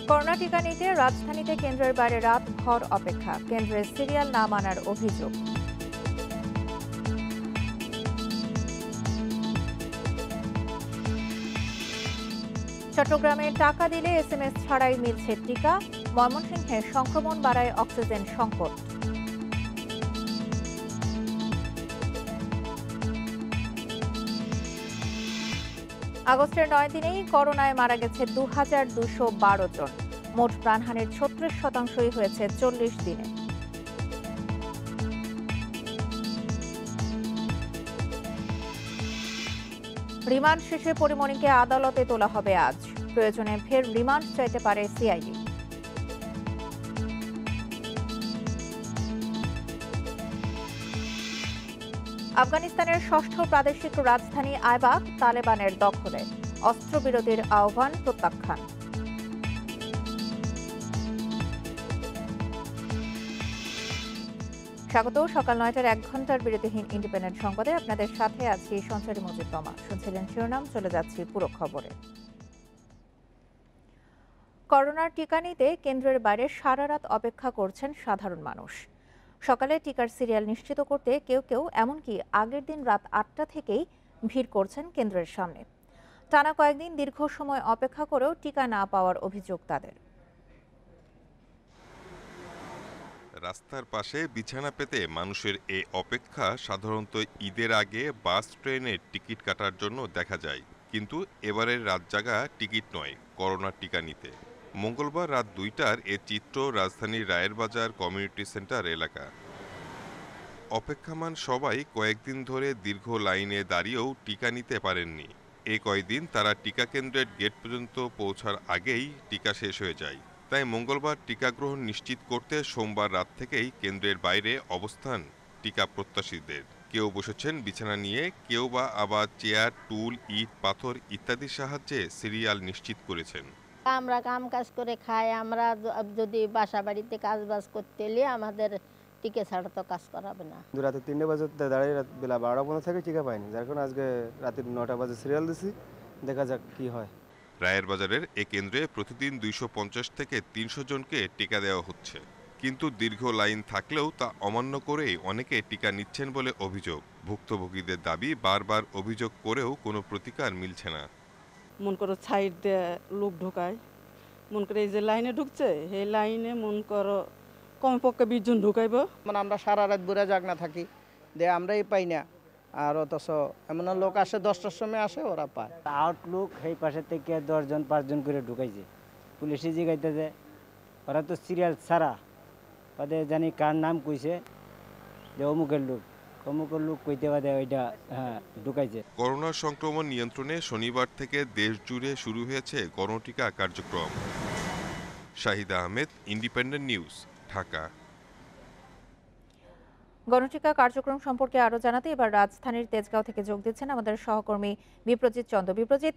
Corona টিকা নিতে রাজধানীতে কেন্দ্রের বাইরে রাতভর অপেক্ষা, কেন্দ্রের সিরিয়াল না মানার অভিযোগ। চট্টগ্রামে টাকা দিলে এসএমএস ছাড়াই মিলছে টিকা, ময়মনসিংহে সংক্রমণ বাড়ায় অক্সিজেন সংকট। আগস্টের 9 দিনেই করোনায় মারা গেছে 2212 জন, মোট প্রাণহানির 36% হয়েছে 40 দিনে। রিমান্ড শেষে পরিমণিকে আদালতে তোলা হবে আজ, প্রয়োজনে ফের রিমান্ড চাইতে পারে সিআইডি। আফগানিস্তানের ষষ্ঠ প্রাদেশিক রাজধানী আইবাক তালেবানের দখলে, অস্ত্রবিরতির আহ্বান প্রত্যাখ্যান। স্বাগত সকাল 9টার 1 ঘন্টার বিরতিহীন ইন্ডিপেন্ডেন্ট সংবাদে আপনাদের সাথে আছি সঞ্চারী মজিদ তমা। শুনছিলেন শিরোনাম, চলে যাচ্ছি পুরো খবরে। করোনার টিকা নিতে কেন্দ্রের বাইরে সারা রাত অপেক্ষা করছেন সাধারণ মানুষ। সকালে টিকার সিরিয়াল নিশ্চিত করতে কেউ কেউ এমনকি আগের দিন রাত 8টা থেকেই ভিড় করছেন কেন্দ্রের সামনে। টানা কয়েকদিন দীর্ঘ সময় অপেক্ষা করেও টিকা না পাওয়ার অভিযোগ তাদের। রাস্তার পাশে বিছানা পেতে মানুষের এই অপেক্ষা সাধারণত ঈদের আগে বাস ট্রেনের টিকিট কাটার জন্য দেখা যায়, কিন্তু এবারের রাত জাগা টিকিট নয়, করোনার টিকা নিতে। মঙ্গলবার রাত 2টার এ চিত্র রাজধানীর রায়ের বাজার কমিউনিটি সেন্টার এলাকা। অপেক্ষামান সবাই কয়েকদিন ধরে দীর্ঘ লাইনে দাঁড়িয়েও টিকা নিতে পারেননি। এই কয়েকদিন তারা টিকা কেন্দ্রের গেট পর্যন্ত পৌঁছার আগেই টিকা শেষ হয়ে যায়। তাই মঙ্গলবার টিকা গ্রহণ নিশ্চিত করতে সোমবার রাত থেকেই কেন্দ্রের বাইরে অবস্থান টিকা প্রত্যাশীদের। কেউ বসেছেন বিছানা নিয়ে, কেউ বা আবার চেয়ার, টুল, ইট, পাথর ইত্যাদির সাহায্যে সিরিয়াল নিশ্চিত করেছেন। আমরা কাম কাজ করে খাই, আমরা যদি বাসা বাড়িতে কাজ বাজ করতে এলে আমাদের টিকা ছাড়া তো কাজ করাবে না। রাতে 3টে বাজে দাঁড়িয়ে বেলা 12টা থেকে টিকা পাইনি, যার কারণে আজকে রাতে 9টা বাজে সিরিয়াল দিছি, দেখা যাক কি হয়। রায়ের বাজারের এ কেন্দ্রে প্রতিদিন 250 থেকে 300 জনকে টিকা দেওয়া হচ্ছে, কিন্তু দীর্ঘ লাইন থাকলেও তা অমান্য করেই অনেকে টিকা নিচ্ছেন বলে অভিযোগ। ভুক্তভোগীদের দাবি, বারবার অভিযোগ করেও কোনো প্রতিকার মিলছে না। মন করো সাইড দিয়ে লোক ঢোকায়, মন করে এই যে লাইনে ঢুকছে এই লাইনে মন করো কমপক্ষে 20 জন ঢুকাইব। মানে আমরা সারা রাত বুড়া জাগনা থাকি, দে আমরাই পাই না, আর অথচ এমন লোক আসে 10টার সময় আসে, ওরা পায়। আউটলুক এই পাশে থেকে 10 জন 5 জন করে ঢুকাইছে, পুলিশে জিগাইতেছে, ওরা তো সিরিয়াল ছাড়া, ওদের জানি কার নাম কইছে যে অমুকের লোক কইতে বাদে ওইটা ঢুকাইছে। করোনা সংক্রমণ নিয়ন্ত্রণে শনিবার থেকে দেশ জুড়ে শুরু হয়েছে গণটিকা কার্যক্রম। Shahid Ahmed, independent news, Dhaka. গণটিকা কার্যক্রম সম্পর্কে আরো জানাতে এবার রাজধানীর তেজগাঁও থেকে যোগ দিচ্ছেন আমাদের সহকর্মী বিপ্রজিৎ চন্দ্র। বিপ্রজিৎ,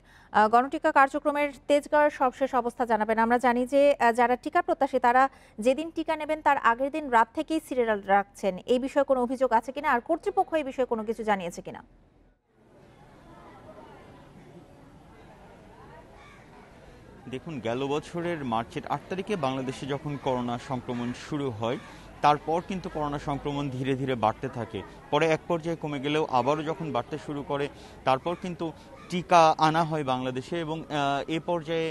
গণটিকা কার্যক্রমের তেজগাঁওয়ের সবশেষ অবস্থা জানাবেন। আমরা জানি যে যারা টিকা প্রত্যাশী তারা যেদিন টিকা নেবেন তার আগের দিন রাত থেকেই সিরিয়াল রাখছেন, এই বিষয়ে কোনো অভিযোগ আছে কিনা, আর কর্তৃপক্ষ এই বিষয়ে কোনো কিছু জানিয়েছে কিনা? দেখুন, গেল বছরের মার্চের 8 তারিখে বাংলাদেশে যখন করোনা সংক্রমণ শুরু হয়, তারপর কিন্তু করোনা সংক্রমণ ধীরে ধীরে বাড়তে থাকে, পরে এক পর্যায়ে কমে গেলেও আবারও যখন বাড়তে শুরু করে তারপর কিন্তু টিকা আনা হয় বাংলাদেশে, এবং এ পর্যায়ে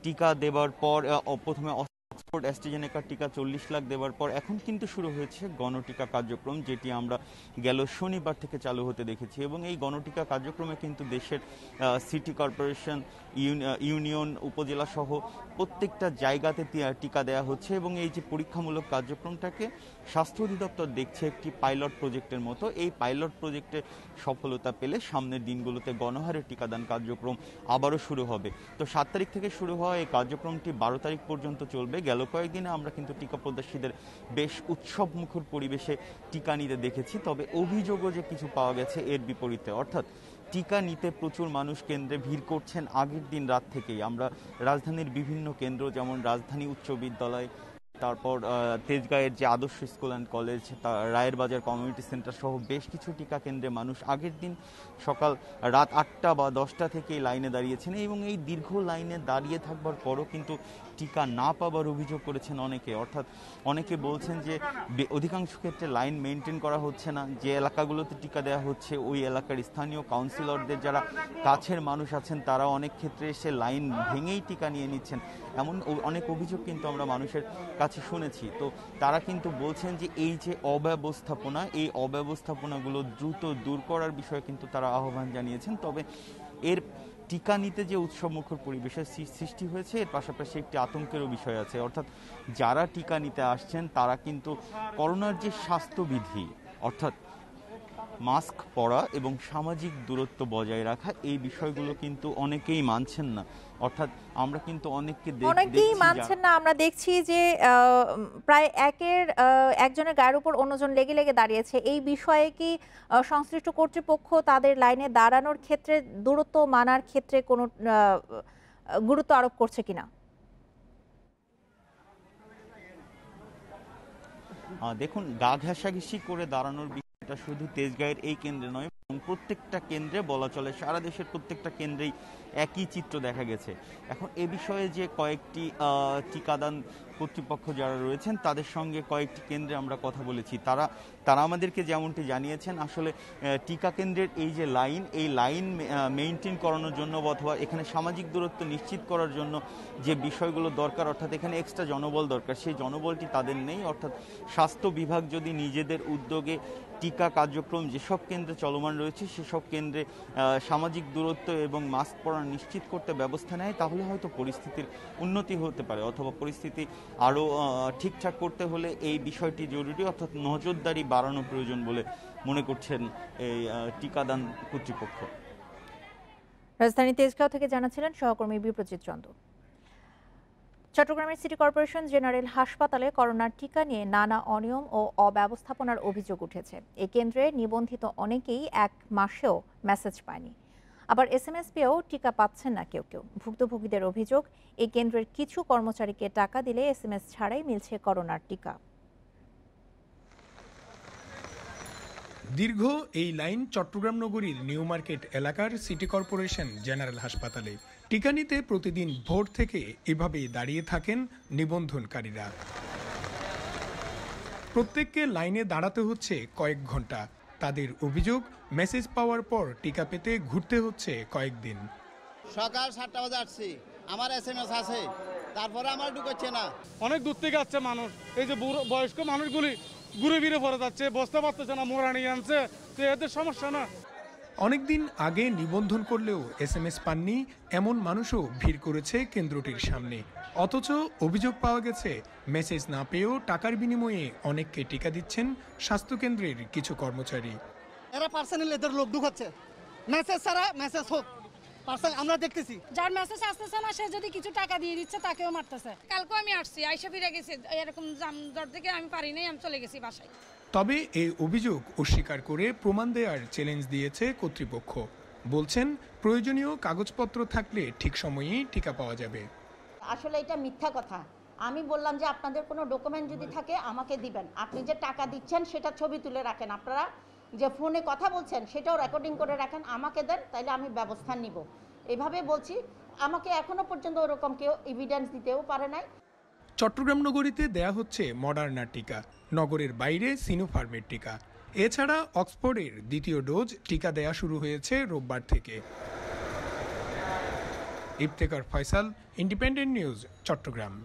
টিকা দেবার পর প্রথমে অক্সফোর্ড অ্যাস্ট্রাজেনেকার টিকা 40 লাখ দেওয়ার পর এখন কিন্তু শুরু হয়েছে গণটিকা কার্যক্রম, যেটি আমরা গেল শনিবার থেকে চালু হতে দেখেছি। এবং এই গণটিকা কার্যক্রমে কিন্তু দেশের সিটি কর্পোরেশন, ইউনিয়ন, উপজেলা সহ প্রত্যেকটা জায়গাতে টিকা দেওয়া হচ্ছে। এবং এই যে পরীক্ষামূলক কার্যক্রমটাকে স্বাস্থ্য অধিদপ্তর দেখছে একটি পাইলট প্রজেক্টের মতো। এই পাইলট প্রজেক্টে সফলতা পেলে সামনের দিনগুলোতে গণহারে টিকাদান কার্যক্রম আবারও শুরু হবে। তো 7 তারিখ থেকে শুরু হওয়া এই কার্যক্রমটি 12 তারিখ পর্যন্ত চলবে। গেল কয়েকদিনে আমরা কিন্তু টিকা প্রত্যাশীদের বেশ উৎসবমুখর পরিবেশে টিকা নিতে দেখেছি, তবে অভিযোগও যে কিছু পাওয়া গেছে এর বিপরীতে, অর্থাৎ টিকা নিতে প্রচুর মানুষ কেন্দ্রে ভিড় করছেন আগের দিন রাত থেকেই। আমরা রাজধানীর বিভিন্ন কেন্দ্র যেমন রাজধানী উচ্চ বিদ্যালয়, তারপর তেজগাঁয়ের যে আদর্শ স্কুল অ্যান্ড কলেজ, রায়ের বাজার কমিউনিটি সেন্টার সহ বেশ কিছু টিকা কেন্দ্রে মানুষ আগের দিন সকাল রাত 8টা বা 10টা থেকে লাইনে দাঁড়িয়েছেন, এবং এই দীর্ঘ লাইনে দাঁড়িয়ে থাকবার পরও কিন্তু টিকা না পাবার অভিযোগ করেছেন অনেকে। অর্থাৎ অনেকে বলছেন যে অধিকাংশ ক্ষেত্রে লাইন মেনটেন করা হচ্ছে না, যে এলাকাগুলোতে টিকা দেওয়া হচ্ছে ওই এলাকার স্থানীয় কাউন্সিলরদের যারা কাছের মানুষ আছেন তারা অনেক ক্ষেত্রে এসে লাইন ভেঙেই টিকা নিয়ে নিচ্ছেন, এমন অনেক অভিযোগ কিন্তু আমরা মানুষের কাছে শুনেছি। তো তারা কিন্তু বলছেন যে এই যে অব্যবস্থাপনা, এই অব্যবস্থাপনাগুলো দ্রুত দূর করার বিষয়ে কিন্তু তারা আহ্বান জানিয়েছেন। তবে এর টিকা নিতে যে উৎসবমুখর পরিবেশের সৃষ্টি হয়েছে, এর পাশাপাশি একটি আতঙ্কেরও বিষয় আছে। অর্থাৎ যারা টিকা নিতে আসছেন তারা কিন্তু করোনার যে স্বাস্থ্যবিধি, অর্থাৎ মাস্ক পরা এবং সামাজিক দূরত্ব বজায় রাখা, এই বিষয়গুলো কিন্তু অনেকেই মানছেন না। অর্থাৎ আমরা কিন্তু অনেকেই মানছেন না। আমরা দেখছি যে প্রায় একজনের গায়ের উপর অন্যজন লেগে লেগে দাঁড়িয়েছে। এই বিষয়ে কি সংশ্লিষ্ট কর্তৃপক্ষ তাদের লাইনে দাঁড়ানোর ক্ষেত্রে, দূরত্ব মানার ক্ষেত্রে কোনো গুরুত্ব আরোপ করছে কিনা? দেখুন, গা ঘেঁষাঘেঁষি করে দাঁড়ানোর বিষয়টা শুধু তেজগাঁয়ের এই কেন্দ্রে নয়, প্রত্যেকটা কেন্দ্রে বলা চলে সারা দেশের প্রত্যেকটা কেন্দ্রেই একই চিত্র দেখা গেছে। এখন এ বিষয়ে যে কয়েকটি টিকাদান কর্তৃপক্ষ যারা রয়েছেন তাদের সঙ্গে কয়েকটি কেন্দ্রে আমরা কথা বলেছি, তারা আমাদেরকে যেমনটি জানিয়েছেন, আসলে টিকা কেন্দ্রের এই যে লাইন, এই লাইন মেইনটেইন করানোর জন্য অথবা এখানে সামাজিক দূরত্ব নিশ্চিত করার জন্য যে বিষয়গুলো দরকার, অর্থাৎ এখানে এক্সট্রা জনবল দরকার, সেই জনবলটি তাদের নেই। অর্থাৎ স্বাস্থ্য বিভাগ যদি নিজেদের উদ্যোগে টিকা কার্যক্রম যেসব কেন্দ্রে চলমান রয়েছে সেসব কেন্দ্রে সামাজিক দূরত্ব এবং মাস্ক পরা নিশ্চিত করতে ব্যবস্থা নেয়, তাহলে হয়তো পরিস্থিতির উন্নতি হতে পারে, অথবা পরিস্থিতি আরও ঠিকঠাক করতে হলে এই বিষয়টি জরুরি, অর্থাৎ নজরদারি বাড়ানো প্রয়োজন বলে মনে করছেন এই টিকাদান কর্তৃপক্ষ। রাজধানী তেজগাঁও থেকে জানাচ্ছিলেন সহকর্মী বিপ্রজিৎ চন্দ্র। চট্টগ্রামের সিটি কর্পোরেশন জেনারেল হাসপাতালে করোনার টিকা নিয়ে নানা অনিয়ম ও অব্যবস্থাপনার অভিযোগ উঠেছে। এই কেন্দ্রে নিবন্ধিত অনেকেই 1 মাসেও মেসেজ পায়নি, আবার SMS পেয়েও টিকা পাচ্ছেন না কেউ কেউ। ভুক্তভোগীদের অভিযোগ, এই কেন্দ্রের কিছু কর্মচারীকে টাকা দিলে SMS ছাড়াই মিলছে করোনার টিকা। দীর্ঘ এই লাইন চট্টগ্রাম নগরীর নিউ মার্কেট এলাকার সিটি কর্পোরেশন জেনারেল হাসপাতালে। টিকা নিতে প্রতিদিন ভোর থেকে এভাবেই দাঁড়িয়ে থাকেন নিবন্ধনকারীরা। প্রত্যেককে লাইনে দাঁড়াতে হচ্ছে কয়েক ঘন্টা। তাদের অভিযোগ, মেসেজ পাওয়ার পর টিকা পেতে ঘুরতে হচ্ছে কয়েকদিন। সকাল 7টা বাজে আসছি, আমার SMS আছে, তারপরে আমার ঢুকছে না। অনেক দূর থেকে আসছে মানুষ, এই যে বয়স্ক মানুষগুলি ঘুরে ফিরে পড়ে যাচ্ছে, বসতে পারতেছে না, মোড়া নিয়ে আনছে, তো এদের সমস্যা না। অনেকদিন আগে নিবন্ধন করলেও SMS পাননি এমন মানুষও ভিড় করেছে কেন্দ্রটির সামনে। অথচ অভিযোগ পাওয়া গেছে, মেসেজ না পেয়েও টাকার বিনিময়ে অনেককে টিকা দিচ্ছেন স্বাস্থ্যকেন্দ্রের কিছু কর্মচারী। এরা পার্সোনালি এদের লোক ঢুকাচ্ছে, মেসেজ ছাড়া মেসেজ হোক আমরা দেখতেছি। যার মেসেজ আসতেছে না সে যদি কিছু টাকা দিয়ে দিচ্ছে তাকেও মারতেছে। কালকে আমি আসছি, আইসা ফিরে গেছি, এরকম জামজট থেকে আমি পারি নাই, আমি চলে গেছি বাসায়। তবে এই অভিযোগ অস্বীকার করে প্রমাণ দেওয়ার চ্যালেঞ্জ দিয়েছে কর্তৃপক্ষ। বলছেন, প্রয়োজনীয় কাগজপত্র থাকলে ঠিক সময়েই টিকা পাওয়া যাবে। আসলে এটা মিথ্যা কথা। আমি বললাম যে আপনাদের কোনো ডকুমেন্ট যদি থাকে আমাকে দিবেন, আপনি যে টাকা দিচ্ছেন সেটা ছবি তুলে রাখেন, আপনারা যে ফোনে কথা বলছেন সেটাও রেকর্ডিং করে রাখেন, আমাকে দেন, তাইলে আমি ব্যবস্থা নিব। এভাবে বলছি, আমাকে এখনো পর্যন্ত ওরকম কেউ এভিডেন্স দিতেও পারে নাই। চট্টগ্রাম নগরীতে দেয়া হচ্ছে মডার্না টিকা, নগরের বাইরে সিনোফার্মের টিকা। এছাড়া অক্সফোর্ডের দ্বিতীয় ডোজ টিকা দেয়া শুরু হয়েছে রোববার থেকে। Iftekhar Faisal, independent news, Chattogram.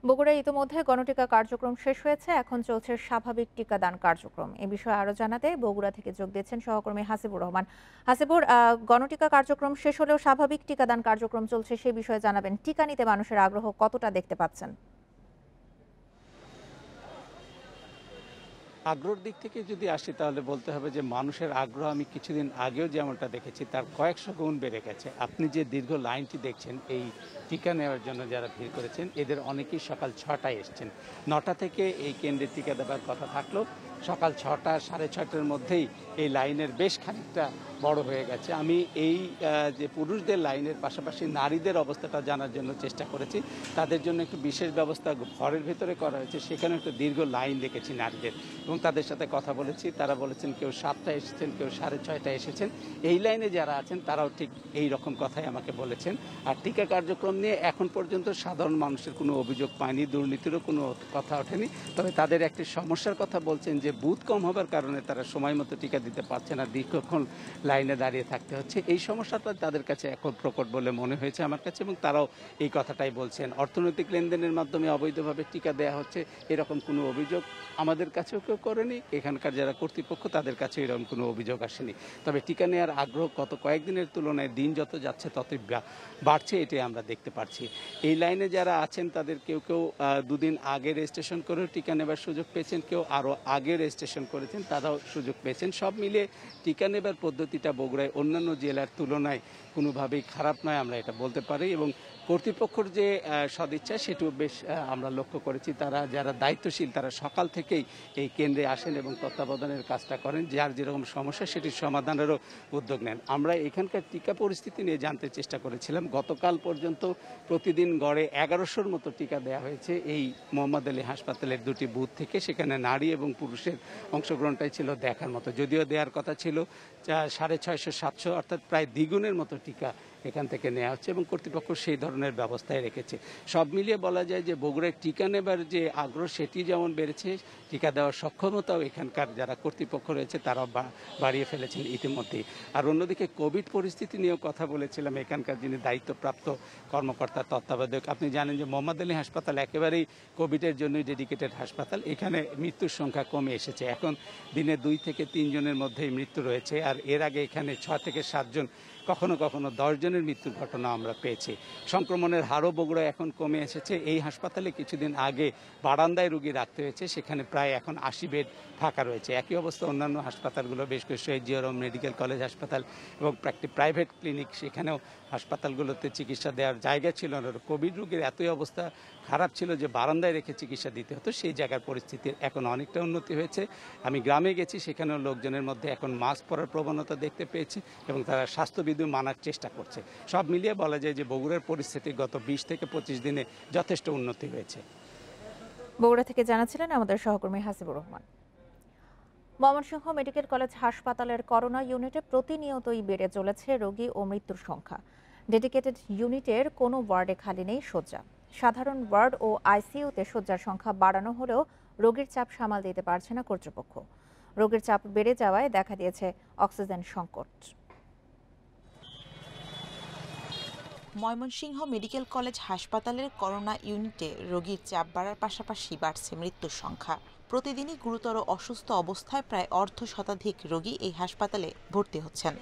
বগুড়ায় ইতিমধ্যে গণটিকা কার্যক্রম শেষ হয়েছে, এখন চলছে স্বাভাবিক টিকাদান কার্যক্রম। এ বিষয়ে আরো জানাতে বগুড়া থেকে যোগ দিচ্ছেন সহকর্মী হাসিবুর রহমান। হাসিবুর, গণটিকা কার্যক্রম শেষ হলেও স্বাভাবিক টিকাদান কার্যক্রম চলছে, সেই বিষয়ে জানাবেন। টিকা নিতে মানুষের আগ্রহ কতটা দেখতে পাচ্ছেন? আগ্রহের দিক থেকে যদি আসি তাহলে বলতে হবে যে মানুষের আগ্রহ আমি কিছুদিন আগেও যেমনটা দেখেছি তার কয়েকশো গুণ বেড়ে গেছে। আপনি যে দীর্ঘ লাইনটি দেখছেন এই টিকা নেওয়ার জন্য যারা ভিড় করেছেন এদের অনেকেই সকাল 6টায় এসছেন। 9টা থেকে এই কেন্দ্রে টিকা দেওয়ার কথা থাকলেও সকাল 6টা 6:30টার মধ্যেই এই লাইনের বেশ খানিকটা বড় হয়ে গেছে। আমি এই যে পুরুষদের লাইনের পাশাপাশি নারীদের অবস্থাটা জানার জন্য চেষ্টা করেছি। তাদের জন্য একটু বিশেষ ব্যবস্থা ঘরের ভেতরে করা হয়েছে, সেখানে একটা দীর্ঘ লাইন দেখেছি নারীদের এবং তাদের সাথে কথা বলেছি। তারা বলেছেন কেউ 7টায় এসেছেন, কেউ 6:30টায় এসেছেন। এই লাইনে যারা আছেন তারাও ঠিক এই রকম কথাই আমাকে বলেছেন। আর টিকা কার্যক্রম নিয়ে এখন পর্যন্ত সাধারণ মানুষের কোনো অভিযোগ পায়নি, দুর্নীতিরও কোনো কথা ওঠেনি। তবে তাদের একটি সমস্যার কথা বলছেন যে বুথ কম হবার কারণে তারা সময় মতো টিকা দিতে পারছে না, দীর্ঘক্ষণ লাইনে দাঁড়িয়ে থাকতে হচ্ছে। এই সমস্যাটা তাদের কাছে এখন প্রকট বলে মনে হয়েছে আমার কাছে, এবং তারাও এই কথাটাই বলছেন। অর্থনৈতিক লেনদেনের মাধ্যমে অবৈধভাবে টিকা দেওয়া হচ্ছে এরকম কোনো অভিযোগ আমাদের কাছেও কেউ করেনি, এখানকার যারা কর্তৃপক্ষ তাদের কাছে এরকম কোনো অভিযোগ আসেনি। তবে টিকা নেওয়ার আগ্রহ গত কয়েকদিনের তুলনায় দিন যত যাচ্ছে ততই বাড়ছে, এটাই আমরা দেখতে পাচ্ছি। এই লাইনে যারা আছেন তাদের কেউ কেউ 2 দিন আগে রেজিস্ট্রেশন করেও টিকা নেবার সুযোগ পেয়েছেন, কেউ আরও আগে রেজিস্ট্রেশন করেছেন, তারাও সুযোগ পেয়েছেন। সব মিলিয়ে টিকা নেবার পদ্ধতিটা বগুড়ায় অন্যান্য জেলার তুলনায় কোনোভাবেই খারাপ নয়, আমরা এটা বলতে পারি। এবং কর্তৃপক্ষের যে সদিচ্ছা সেটিও বেশ আমরা লক্ষ্য করেছি। তারা যারা দায়িত্বশীল তারা সকাল থেকেই এই কেন্দ্রে আসেন এবং তত্ত্বাবধানের কাজটা করেন, যার যেরকম সমস্যা সেটির সমাধানেরও উদ্যোগ নেন। আমরা এখানকার টিকা পরিস্থিতি নিয়ে জানতে চেষ্টা করেছিলাম। গতকাল পর্যন্ত প্রতিদিন গড়ে 1100-র মতো টিকা দেওয়া হয়েছে এই মোহাম্মদ আলী হাসপাতালের 2টি বুথ থেকে। সেখানে নারী এবং পুরুষের অংশগ্রহণটাই ছিল দেখার মতো। যদিও দেওয়ার কথা ছিল 650-700, অর্থাৎ প্রায় দ্বিগুণের মতো টিকা এখান থেকে নেওয়া হচ্ছে এবং কর্তৃপক্ষ সেই ধরনের ব্যবস্থায় রেখেছে। সব মিলিয়ে বলা যায় যে বগুড়ায় টিকা নেবার যে আগ্রহ সেটি যেমন বেড়েছে, টিকা দেওয়ার সক্ষমতাও এখানকার যারা কর্তৃপক্ষ রয়েছে তারাও বাড়িয়ে ফেলেছেন ইতিমধ্যেই। আর অন্যদিকে কোভিড পরিস্থিতি নিয়েও কথা বলেছিলাম এখানকার যিনি দায়িত্বপ্রাপ্ত কর্মকর্তা তত্ত্বাবধায়ক। আপনি জানেন যে মোহাম্মদ আলী হাসপাতাল একেবারেই কোভিডের জন্যই ডেডিকেটেড হাসপাতাল। এখানে মৃত্যুর সংখ্যা কমে এসেছে, এখন দিনে 2 থেকে 3 জনের মধ্যেই মৃত্যু রয়েছে। আর এর আগে এখানে 6 থেকে 7 জন, কখনো কখনো 10 জনের মৃত্যুর ঘটনা আমরা পেয়েছি। সংক্রমণের হারও বগুড়া এখন কমে এসেছে। এই হাসপাতালে কিছুদিন আগে বারান্দায় রোগী রাখতে হয়েছে, সেখানে প্রায় এখন 80 বেড ফাঁকা রয়েছে। একই অবস্থা অন্যান্য হাসপাতালগুলো, বেশ কিছু জিওরম মেডিকেল কলেজ হাসপাতাল এবং একটি প্রাইভেট ক্লিনিক, সেখানেও হাসপাতালগুলোতে চিকিৎসা দেওয়ার জায়গা ছিল না। কোভিড রোগীর এতই অবস্থা খারাপ ছিল যে বারান্দায় রেখে চিকিৎসা দিতে হতো। সেই জায়গার পরিস্থিতির এখন অনেকটা উন্নতি হয়েছে। আমি গ্রামে গেছি, সেখানেও লোকজনের মধ্যে এখন মাস্ক পরার প্রবণতা দেখতে পেয়েছি এবং তারা স্বাস্থ্যবিধি মানার চেষ্টা করছে। সব মিলিয়ে বলা যায় যে বগুড়ার পরিস্থিতি গত 20 থেকে 25 দিনে যথেষ্ট উন্নতি হয়েছে। বগুড়া থেকে জানাচ্ছিলেন আমাদের সহকর্মী হাসিবুর রহমান। ময়মনসিংহ মেডিকেল কলেজ হাসপাতালের করোনা ইউনিটে প্রতিনিয়তই বেড়ে চলেছে রোগী ও মৃত্যুর সংখ্যা। ডেডিকেটেড ইউনিটের কোনো ওয়ার্ডে খালি নেই শয্যা। সাধারণ ওয়ার্ড ও আইসিইউতে শয্যার সংখ্যা বাড়ানো হলেও রোগীর চাপ সামাল দিতে পারছে না কর্তৃপক্ষ। রোগীর চাপ বেড়ে যাওয়ায় দেখা দিয়েছে অক্সিজেন সংকট। ময়মনসিংহ মেডিকেল কলেজ হাসপাতালের করোনা ইউনিটে রোগীর চাপ বাড়ার পাশাপাশি বাড়ছে মৃত্যুর সংখ্যা। প্রতিদিনই গুরুতর অসুস্থ অবস্থায় প্রায় 1/2 রোগী এই হাসপাতালে ভর্তি হচ্ছেন।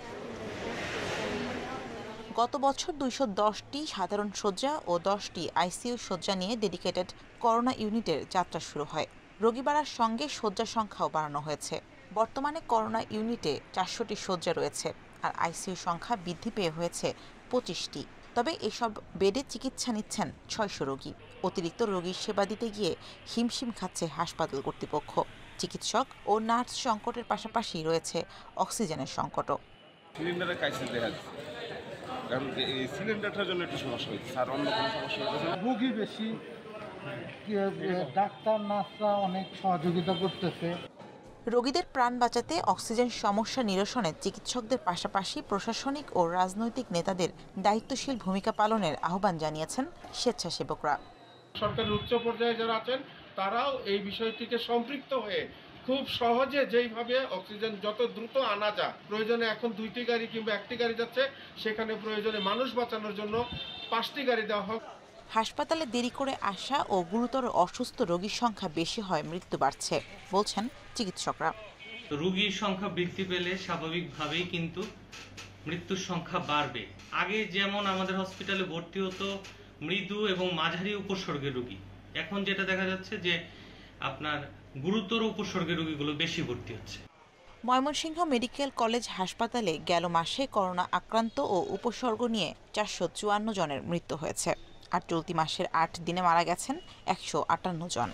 গত বছর 210টি সাধারণ শয্যা ও 10টি আইসিইউ শয্যা নিয়ে ডেডিকেটেড করোনা ইউনিটের যাত্রা শুরু হয়। রোগী বাড়ার সঙ্গে শয্যা সংখ্যাও বাড়ানো হয়েছে। বর্তমানে করোনা ইউনিটে 400টি শয্যা রয়েছে, আর আইসিইউ সংখ্যা বৃদ্ধি পেয়ে হয়েছে 25টি। তবে এসব বেডে চিকিৎসা নিচ্ছেন 600 রোগী। অতিরিক্ত রোগীর সেবা দিতে গিয়ে হিমশিম খাচ্ছে হাসপাতাল কর্তৃপক্ষ। চিকিৎসক ও নার্স সংকটের পাশাপাশি রয়েছে অক্সিজেনের সংকটও। সিলিন্ডারের ক্রাইসিস দেখা যাচ্ছে, কারণ এই সিলিন্ডারটার জন্য একটু সমস্যা হচ্ছে, আর অন্য কোনো সমস্যা হচ্ছে না। রোগী বেশি, ডাক্তার নার্সরা অনেক সহযোগিতা করতেছে। রোগীদের প্রাণ বাঁচাতে অক্সিজেন সমস্যা নিরসনে চিকিৎসকদের পাশাপাশি প্রশাসনিক ও রাজনৈতিক নেতাদের দায়িত্বশীল ভূমিকা পালনের আহ্বান জানিয়েছেন স্বেচ্ছাসেবকরা। সরকারের উচ্চ পর্যায়ে যারা আছেন তারাও এই বিষয়টিকে সম্পৃক্ত হয়ে খুব সহজে যেইভাবে অক্সিজেন যত দ্রুত আনা যায়, প্রয়োজনে এখন 2টি গাড়ি কিংবা 1টি গাড়ি যাচ্ছে, সেখানে প্রয়োজনে মানুষ বাঁচানোর জন্য 5টি গাড়ি দেওয়া হোক। হাসপাতালে দেরি করে আসা ও গুরুতর অসুস্থ রোগীর সংখ্যা বেশি হয় মৃত্যু বাড়ছে বলছেন চিকিৎসকরা। রোগীর সংখ্যা বৃদ্ধি পেলে স্বাভাবিকভাবেই কিন্তু মৃত্যুর সংখ্যা বাড়বে। আগে যেমন আমাদের হসপিটালে ভর্তি হতো মৃদু এবং মাঝারি উপসর্গের রোগী, এখন যেটা দেখা যাচ্ছে যে আপনার গুরুতর উপসর্গের রোগীগুলো বেশি ভর্তি হচ্ছে। ময়মনসিংহ মেডিকেল কলেজ হাসপাতালে গেল মাসে করোনা আক্রান্ত ও উপসর্গ নিয়ে 454 জনের মৃত্যু হয়েছে, আর চলতি মাসের 8 দিনে মারা গেছেন 158 জন।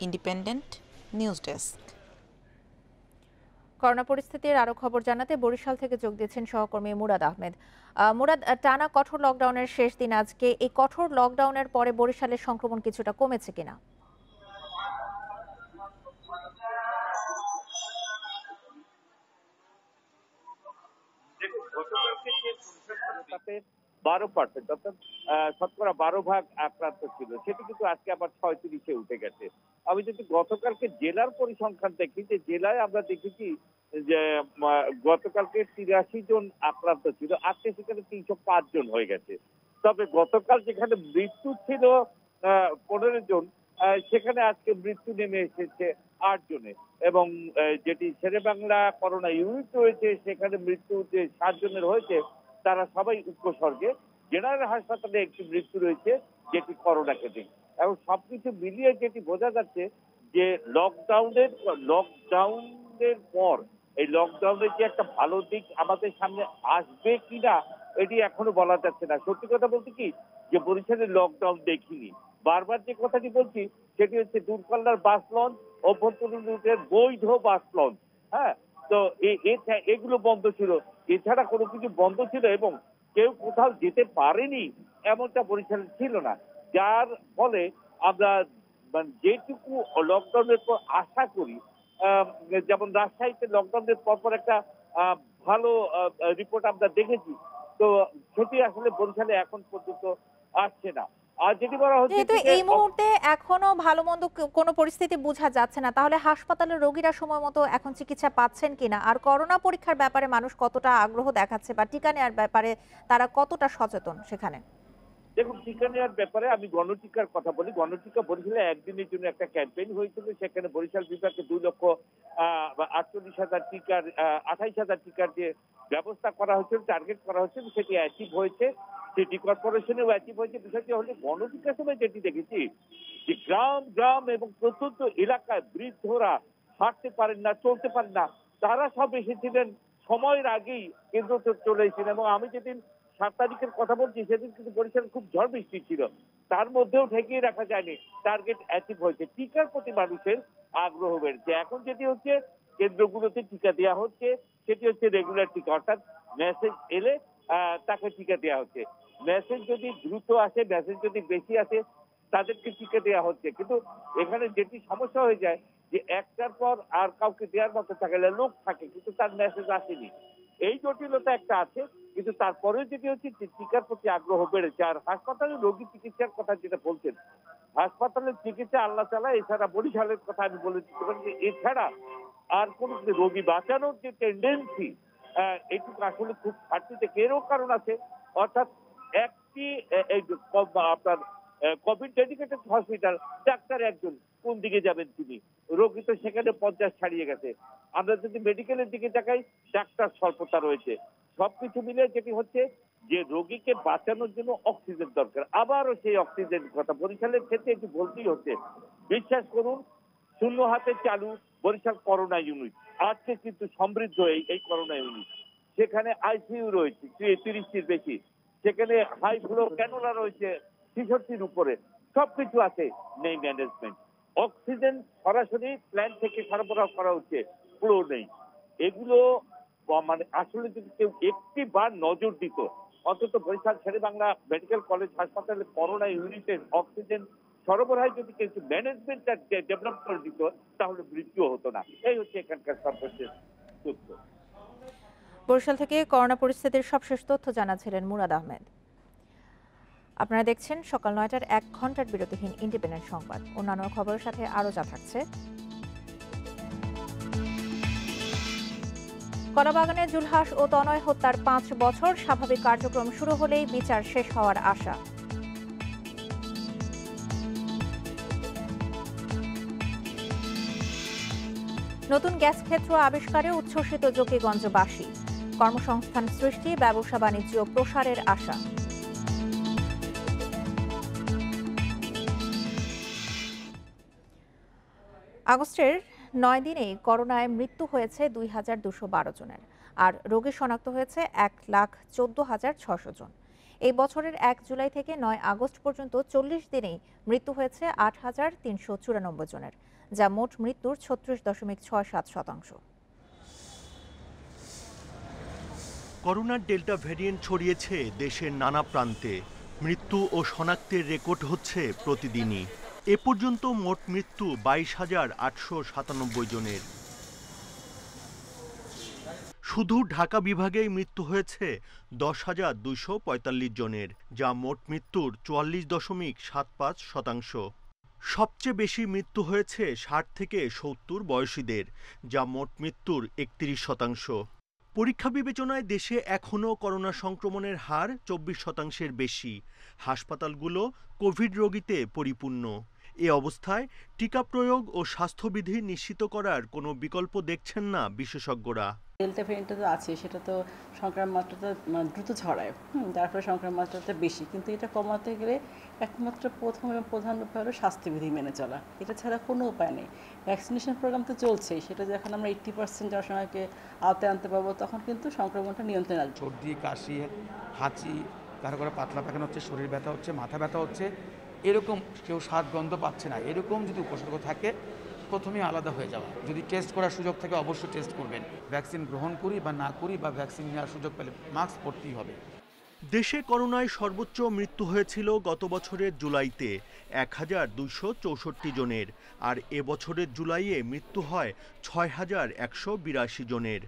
Independent news desk. করোনা পরিস্থিতির আরো খবর জানাতে বরিশাল থেকে যোগ দিয়েছেন সহকর্মী মুরাদ আহমেদ। মুরাদ, টানা কঠোর লকডাউনের শেষ দিন আজকে, এই কঠোর লকডাউনের পরে বরিশালের সংক্রমণ কিছুটা কমেছে কিনা? দেখুন, গতকালকে যে তাতে 12% অর্থাৎ শতকরা 12% আক্রান্ত ছিল, সেটি কিন্তু আজকে আবার 36-এ উঠে গেছে। আমি যদি গতকালকে জেলার পরিসংখ্যান দেখি, যে জেলায় আমরা দেখেছি যে গতকালকে 83 জন আক্রান্ত ছিল, আজকে সেখানে 305 জন হয়ে গেছে। তবে গতকাল যেখানে মৃত্যু ছিল 15 জন, সেখানে আজকে মৃত্যু নেমে এসেছে 8 জনে, এবং যেটি শেরেবাংলা করোনা ইউনিট রয়েছে সেখানে মৃত্যু যে 7 জনের হয়েছে তারা সবাই উপসর্গে। জেনারেল হাসপাতালে একটি মৃত্যু রয়েছে যেটি করোনা কেটে, এবং সবকিছু মিলিয়ে যেটি বোঝা যাচ্ছে যে লকডাউনের পর এই লকডাউনের যে একটা ভালো দিক আমাদের সামনে আসবে কিনা এটি এখনো বলা যাচ্ছে না। সত্যি কথা বলতে কি, যে বরিশালের লকডাউন দেখিনি, বারবার যে কথাটি বলছি সেটি হচ্ছে দূরপাল্লার বাস লঞ্চ, অভ্যন্তরীণ রুটের বৈধ বাস লঞ্চ, হ্যাঁ, তো এগুলো বন্ধ ছিল, এছাড়া কোনো কিছু বন্ধ ছিল, এবং কেউ কোথাও যেতে পারেনি এমনটা বরিশালে ছিল না। যার ফলে আমরা যেটুকু লকডাউনের পর আশা করি, যেমন রাজশাহীতে লকডাউনের পরপর একটা ভালো রিপোর্ট আমরা দেখেছি, তো সেটি আসলে বরিশালে এখন পর্যন্ত আসছে না। আর যেটি বলা হচ্ছে, যেহেতু এই মুহূর্তে এখনো ভালো মন্দ কোনো পরিস্থিতি বোঝা যাচ্ছে না, তাহলে হাসপাতালের রোগীরা সময় মতো এখন চিকিৎসা পাচ্ছেন কিনা, আর করোনা পরীক্ষার ব্যাপারে মানুষ কতটা আগ্রহ দেখাচ্ছে বা টিকা নেওয়ার ব্যাপারে তারা কতটা সচেতন সেখানে? দেখুন, টিকা নেওয়ার ব্যাপারে আমি গণটিকার কথা বলি। গণটিকা বরিশালে একদিনের জন্য একটা ক্যাম্পেইন হয়েছিল, সেখানে বরিশাল বিভাগে 2,48,000 টিকার 28,000 টিকার যে ব্যবস্থা করা হয়েছিল, টার্গেট করা হয়েছিল, সেটি অ্যাচিভ হয়েছে, সিটি কর্পোরেশনেও অ্যাচিভ হয়েছে। বিষয়টি হলে গণটিকার সময় যেটি দেখেছি যে গ্রাম এবং প্রত্যন্ত এলাকায় বৃদ্ধরা হাঁটতে পারেন না, চলতে পারেন না, তারা সব এসেছিলেন সময়ের আগেই কেন্দ্রতে চলে এসেছিলেন। এবং আমি যেদিন 7 তারিখের কথা বলছি সেদিন কিন্তু বরিশালে খুব ঝড় বৃষ্টি ছিল, তার মধ্যেও ঠেকিয়ে রাখা যায়নি, টার্গেট অ্যাচিভ হয়েছে। টিকার প্রতি মানুষের আগ্রহ বেড়েছে। এখন যেটি হচ্ছে, কেন্দ্রগুলোতে টিকা দেওয়া হচ্ছে, সেটি হচ্ছে রেগুলার টিকা, অর্থাৎ মেসেজ এলে তাকে টিকা দেওয়া হচ্ছে। মেসেজ যদি দ্রুত আসে, মেসেজ যদি বেশি আসে, তাদেরকে টিকা দেওয়া হচ্ছে। কিন্তু এখানে যেটি সমস্যা হয়ে যায় যে একটার পর আর কাউকে দেওয়ার মতো থাকে, লোক থাকে কিন্তু তার মেসেজ আসেনি, এই জটিলতা একটা আছে। কিন্তু তারপরে যেটি হচ্ছে টিকার প্রতি আগ্রহ বেড়েছে। আর হাসপাতালে রোগী চিকিৎসার কথা যেটা বলছেন, হাসপাতালের চিকিৎসা আল্লাহ তাআলা, এছাড়া বরিশালের কথা আমি বলে দিতে পারি যে এছাড়া আর কোন রোগী বাঁচানোর যে টেন্ডেন্সি, এইটুকু আসলে খুব ঘাটতিতে এরও কারণ আছে। অর্থাৎ একটি আপনার কোভিড ডেডিকেটেড হসপিটাল, ডাক্তার একজন, কোন দিকে যাবেন তিনি? রোগী তো সেখানে 50 ছাড়িয়ে গেছে। আমরা যদি মেডিকেলের দিকে তাকাই, ডাক্তার স্বল্পতা রয়েছে। সবকিছু মিলে যেটি হচ্ছে যে রোগীকে বাঁচানোর জন্য অক্সিজেন দরকার। আবারও সেই অক্সিজেন কথা বরিশালের ক্ষেত্রে এটি বলতেই হচ্ছে। বিশ্বাস করুন, শূন্য হাতে চালু বরিশাল করোনা ইউনিট, আজকে কিন্তু সমৃদ্ধ এই করোনা ইউনিট। সেখানে আইসিইউ রয়েছে 30টির বেশি, সেখানে হাই ফ্লো ক্যানোলা রয়েছে 66টির উপরে, সবকিছু আছে, নেই ম্যানেজমেন্ট। অক্সিজেন সরাসরি প্ল্যান্ট থেকে সরবরাহ করা হচ্ছে, ফ্লো নেই। এগুলো মানে আসলে যদি কেউ একটি বার নজর দিত, অন্তত বরিশাল শেরেবাংলা মেডিকেল কলেজ হাসপাতালে করোনা ইউনিটের অক্সিজেন সরবরাহে যদি কিছু ম্যানেজমেন্টটা ডেভেলপ করে দিত, তাহলে মৃত্যু হতো না। এই হচ্ছে এখানকার সর্বশেষ তথ্য। বরিশাল থেকে করোনা পরিস্থিতির সবশেষ তথ্য জানাচ্ছিলেন মুরাদ আহমেদ। আপনারা দেখছেন সকাল 9টার 1 ঘন্টার বিরতিহীন ইন্ডিপেন্ডেন্ট সংবাদ। অন্যান্য খবরের সাথে আরো যা থাকছে। কলাবাগানে জুলহাস ও তনয় হত্যার 5 বছর, স্বাভাবিক কার্যক্রম শুরু হলেই বিচার শেষ হওয়ার আশা। নতুন গ্যাস ক্ষেত্র আবিষ্কারে উচ্ছ্বসিত জকিগঞ্জবাসী, কর্মসংস্থান সৃষ্টি, ব্যবসা বাণিজ্য প্রসারের আশা। আগস্টের 9 দিনে করোনায় মৃত্যু হয়েছে 2,212 জনের, আর রোগী শনাক্ত হয়েছে 1,14,600 জন। এই বছরের 1 জুলাই থেকে 9 আগস্ট পর্যন্ত 40 দিনেই মৃত্যু হয়েছে 8,394 জনের, যা মোট মৃত্যুর 36.67%। করোনার ডেল্টা ভ্যারিয়েন্ট ছড়িয়েছে দেশের নানা প্রান্তে। মৃত্যু ও শনাক্তের রেকর্ড হচ্ছে প্রতিদিনই। এ পর্যন্ত মোট মৃত্যু 22,897 জনের। শুধু ঢাকা বিভাগেই মৃত্যু হয়েছে 10,245 জনের, যা মোট মৃত্যুর 44.75%। সবচেয়ে বেশি মৃত্যু হয়েছে 60 থেকে 70 বয়সীদের, যা মোট মৃত্যুর 31%। পরীক্ষা বিবেচনায় দেশে এখনও করোনা সংক্রমণের হার 24%-এর বেশি। হাসপাতালগুলো কোভিড রোগীতে পরিপূর্ণ। এ অবস্থায় টিকা প্রয়োগ ও স্বাস্থ্যবিধি নিশ্চিত করার কোনো বিকল্প দেখছেন না বিশেষজ্ঞরা। ডেল্টা ভ্যারিয়েন্টটা তো আছে, সেটা তো সংক্রমণ মাত্রাটা দ্রুত ছড়ায়, তারপরে সংক্রমণ মাত্রাটা বেশি, কিন্তু এটা কমাতে গেলে একমাত্র প্রথম এবং প্রধান উপায় হলো স্বাস্থ্যবিধি মেনে চলা। এটা ছাড়া কোনো উপায় নেই। ভ্যাকসিনেশন প্রোগ্রাম তো চলছেই, সেটা যখন আমরা 80% জনসংখ্যাকে আওতায় আনতে পারবো তখন কিন্তু সংক্রমণটা নিয়ন্ত্রণে আসবে। সর্দি, কাশি, হাঁচি, তারপরে পাতলা পায়খানা হচ্ছে, শরীর ব্যথা হচ্ছে, মাথা ব্যথা হচ্ছে, এরকম কেউ স্বাদ গন্ধ পাচ্ছে না, এরকম যদি উপসর্গ থাকে প্রথমেই আলাদা হয়ে যাওয়া। যদি টেস্ট করার সুযোগ থাকে অবশ্যই টেস্ট করবেন। ভ্যাকসিন গ্রহণ করি বা না করি বা ভ্যাকসিন নেওয়ার সুযোগ পেলে মাস্ক পরতেই হবে। দেশে করোনায় সর্বোচ্চ মৃত্যু হয়েছিল গত বছরের জুলাইতে 1,264 জনের, আর এবছরের জুলাইয়ে মৃত্যু হয় 6,182 জনের।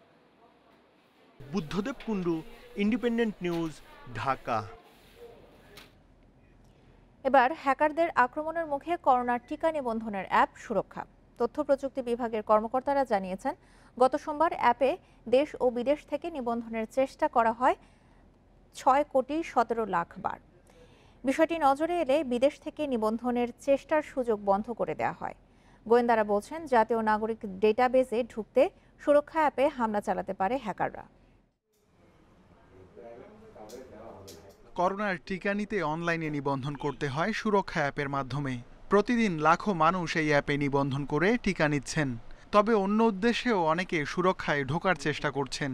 Buddhadeb Kundu, independent news, Dhaka. এবার হ্যাকারদের আক্রমণের মুখে করোনার টিকা নিবন্ধনের অ্যাপ সুরক্ষা। তথ্য প্রযুক্তি বিভাগের কর্মকর্তারা জানিয়েছেন, গত সোমবার অ্যাপে দেশ ও বিদেশ থেকে নিবন্ধনের চেষ্টা করা হয় 6,17,00,000 বার। বিষয়টি নজরে এলে বিদেশ থেকে নিবন্ধনের চেষ্টার সুযোগ বন্ধ করে দেওয়া হয়। গোয়েন্দারা বলছেন, জাতীয় নাগরিক ডেটাবেজে ঢুকতে সুরক্ষা অ্যাপে হামলা চালাতে পারে হ্যাকাররা। করোনার টিকা নিতে অনলাইনে নিবন্ধন করতে হয় সুরক্ষা অ্যাপের মাধ্যমে। প্রতিদিন লাখো মানুষ এই অ্যাপে নিবন্ধন করে টিকা নিচ্ছেন। তবে অন্য উদ্দেশ্যেও অনেকে সুরক্ষায় ঢোকার চেষ্টা করছেন।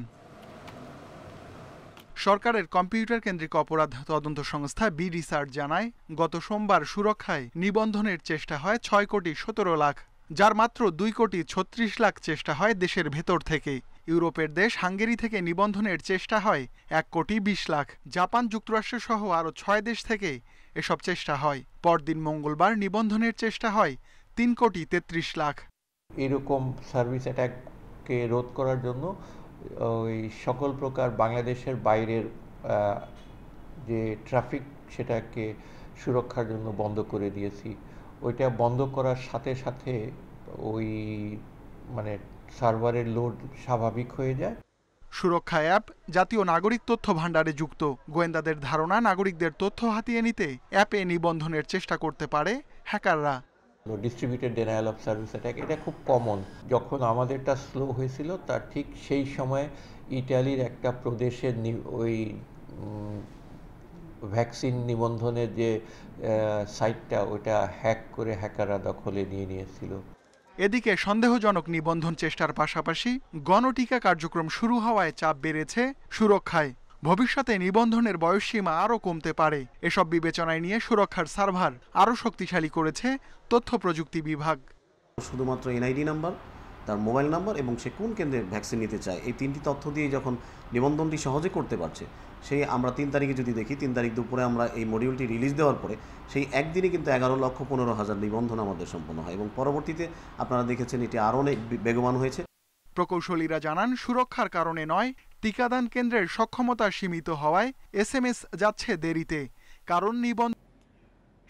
সরকারের কম্পিউটার কেন্দ্রিক অপরাধ তদন্ত সংস্থা বি রিসার্চ জানায়, গত সোমবার সুরক্ষায় নিবন্ধনের চেষ্টা হয় 6,17,00,000, যার মাত্র 2,36,00,000 চেষ্টা হয় দেশের ভেতর থেকে। ইউরোপের দেশ হাঙ্গেরি থেকে নিবন্ধনের চেষ্টা হয় 1,20,00,000। জাপান, যুক্তরাষ্ট্র সহ আরও 6 দেশ থেকে এসব চেষ্টা হয়। পরদিন মঙ্গলবার নিবন্ধনের চেষ্টা হয় 3,33,00,000। এরকম সার্ভিস অ্যাটাককে রোধ করার জন্য ওই সকল প্রকার বাংলাদেশের বাইরের যে ট্রাফিক, সেটাকে সুরক্ষার জন্য বন্ধ করে দিয়েছি। ওইটা বন্ধ করার সাথে সাথে ওই সার্ভারের লোড স্বাভাবিক হয়ে যায়। সুরক্ষা অ্যাপ জাতীয় নাগরিক তথ্য ভাণ্ডারে যুক্ত। গোয়েন্দাদের ধারণা, নাগরিকদের তথ্য হাতিয়ে নিতে অ্যাপে নিবন্ধনের চেষ্টা করতে পারে হ্যাকাররা। ডিস্ট্রিবিউটেড ডেনায়াল অফ সার্ভিস অ্যাটাক, এটা খুব কমন। যখন আমাদেরটা স্লো হয়েছিল তার ঠিক সেই সময় ইটালির একটা প্রদেশের ওই ভ্যাকসিন নিবন্ধনের যে সাইটটা, ওটা হ্যাক করে হ্যাকাররা দখলে নিয়েছিল। এদিকে সন্দেহজনক নিবন্ধন চেষ্টার পাশাপাশি গণটিকা কার্যক্রম শুরু হওয়ায় চাপ বেড়েছে সুরক্ষায়। ভবিষ্যতে নিবন্ধনের বয়সসীমা আরও কমতে পারে। এসব বিবেচনায় নিয়ে সুরক্ষার সার্ভার আরও শক্তিশালী করেছে তথ্য প্রযুক্তি বিভাগ। শুধুমাত্র এনআইডি নাম্বার, তার মোবাইল নাম্বার এবং সে কোন কেন্দ্রে ভ্যাকসিন নিতে চায়, এই 3টি তথ্য দিয়ে যখন নিবন্ধনটি সহজে করতে পারছে, সেই আমরা 3 তারিখে যদি দেখি, 3 তারিখ দুপুরে আমরা এই মডিউলটি রিলিজ দেওয়ার পরে সেই একদিনে কিন্তু 11,15,000 নিবন্ধন আমাদের সম্পন্ন হয় এবং পরবর্তীতে আপনারা দেখেছেন এটি আরও অনেক বেগবান হয়েছে। প্রকৌশলীরা জানান, সুরক্ষার কারণে নয়, টিকাদান কেন্দ্রের সক্ষমতা সীমিত হওয়ায় এসএমএস যাচ্ছে দেরিতে। কারণ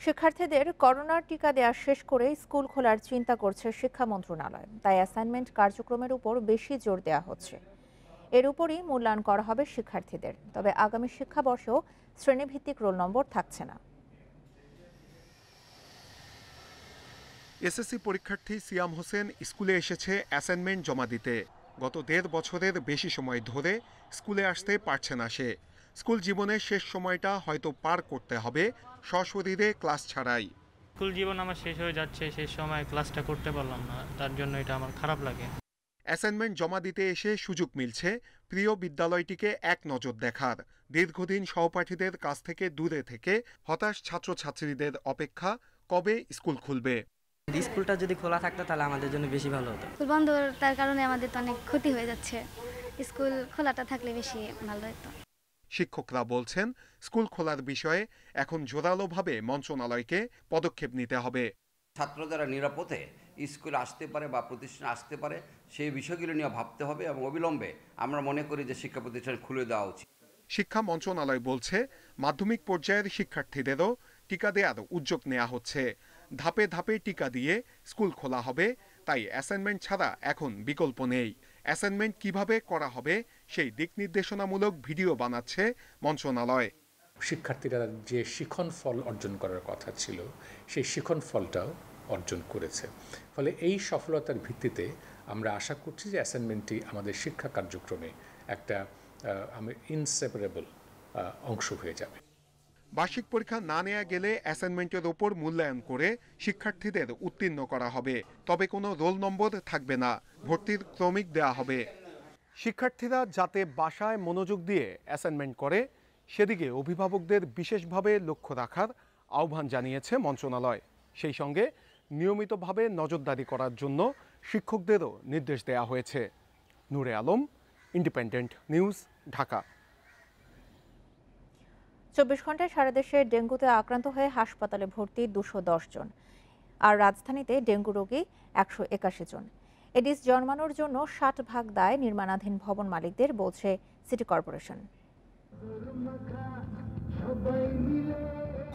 শিক্ষার্থীদের করোনার টিকা দেওয়া শেষ করে স্কুল খোলার চিন্তা করছে শিক্ষা মন্ত্রণালয়। তাই অ্যাসাইনমেন্ট কার্যক্রমের উপর বেশি জোর দেওয়া হচ্ছে। এর উপরই মূল্যায়ন করা হবে শিক্ষার্থীদের। তবে আগামী শিক্ষাবর্ষেও শ্রেণীভিত্তিক রোল নম্বর থাকছে না। এসএসসি পরীক্ষার্থী সিয়াম হোসেন স্কুলে এসেছে অ্যাসাইনমেন্ট জমা দিতে। গত 1.5 বছরের বেশি সময় ধরে স্কুলে আসতে পারছে না সে। স্কুল জীবনের শেষ সময়টা হয়তো পার করতে হবে সশরীরে ক্লাস ছাড়াই। স্কুল জীবন আমার শেষ হয়ে যাচ্ছে, সেই সময় ক্লাসটা করতে পারলাম না, তার জন্য এটা আমার খারাপ লাগে। অ্যাসাইনমেন্ট জমা দিতে এসে সুযোগ মিলছে প্রিয় বিদ্যালয়টিকে এক নজর দেখার। দীর্ঘদিন সহপাঠীদের কাছ থেকে দূরে থেকে হতাশ ছাত্রছাত্রীদের অপেক্ষা কবে স্কুল খুলবে। স্কুলটা যদি খোলা থাকতো তাহলে আমাদের জন্য বেশি ভালো হতো। স্কুল বন্ধ, তার কারণে আমাদের তো অনেক ক্ষতি হয়ে যাচ্ছে। স্কুল খোলাটা থাকলে বেশি ভালো হতো। শিক্ষকরা বলছেন স্কুল খোলার বিষয়ে এখন জোরালোভাবে মন্ত্রণালয়কে পদক্ষেপ নিতে হবে। ছাত্র যারা নিরাপদে স্কুলে আসতে পারে বা প্রতিষ্ঠানে আসতে পারে সেই বিষয়গুলো নিয়ে ভাবতে হবে এবং অবিলম্বে আমরা মনে করি যে শিক্ষা প্রতিষ্ঠান খুলে দেওয়া উচিত। শিক্ষা মন্ত্রণালয় বলছে মাধ্যমিক পর্যায়ের শিক্ষার্থীদেরও টিকা দেওয়ার উদ্যোগ নেওয়া হচ্ছে। ধাপে ধাপে টিকা দিয়ে স্কুল খোলা হবে, তাই অ্যাসাইনমেন্ট ছাড়া এখন বিকল্প নেই। অ্যাসাইনমেন্ট কিভাবে করা হবে সেই দিক নির্দেশনামূলক ভিডিও বানাচ্ছে মন্ত্রণালয়। শিক্ষার্থীরা যে শিখন ফল অর্জন করার কথা ছিল সেই শিখন ফলটাও অর্জন করেছে। ফলে এই সফলতার ভিত্তিতে আমরা আশা করছি যে অ্যাসাইনমেন্টটি আমাদের শিক্ষা কার্যক্রমে একটা ইনসেপারেবল অংশ হয়ে যাবে। বার্ষিক পরীক্ষা না নেওয়া গেলে অ্যাসাইনমেন্টের ওপর মূল্যায়ন করে শিক্ষার্থীদের উত্তীর্ণ করা হবে, তবে কোনো রোল নম্বর থাকবে না, ভর্তির ক্রমিক দেওয়া হবে। শিক্ষার্থীরা যাতে বাসায় মনোযোগ দিয়ে অ্যাসাইনমেন্ট করে সেদিকে অভিভাবকদের বিশেষভাবে লক্ষ্য রাখার আহ্বান জানিয়েছে মন্ত্রণালয়। সেই সঙ্গে নিয়মিতভাবে নজরদারি করার জন্য শিক্ষকদেরও নির্দেশ দেওয়া হয়েছে। নূরে আলম, ইন্ডিপেন্ডেন্ট নিউজ, ঢাকা। 24 ঘন্টায় সারা দেশে ডেঙ্গুতে আক্রান্ত হয়ে হাসপাতালে ভর্তি 210 জন, আর রাজধানীতে ডেঙ্গু রোগী 181 জন। এডিস জন্মানোর জন্য 60 ভাগ দায় নির্মাণাধীন ভবন মালিকদের, বলছে সিটি কর্পোরেশন।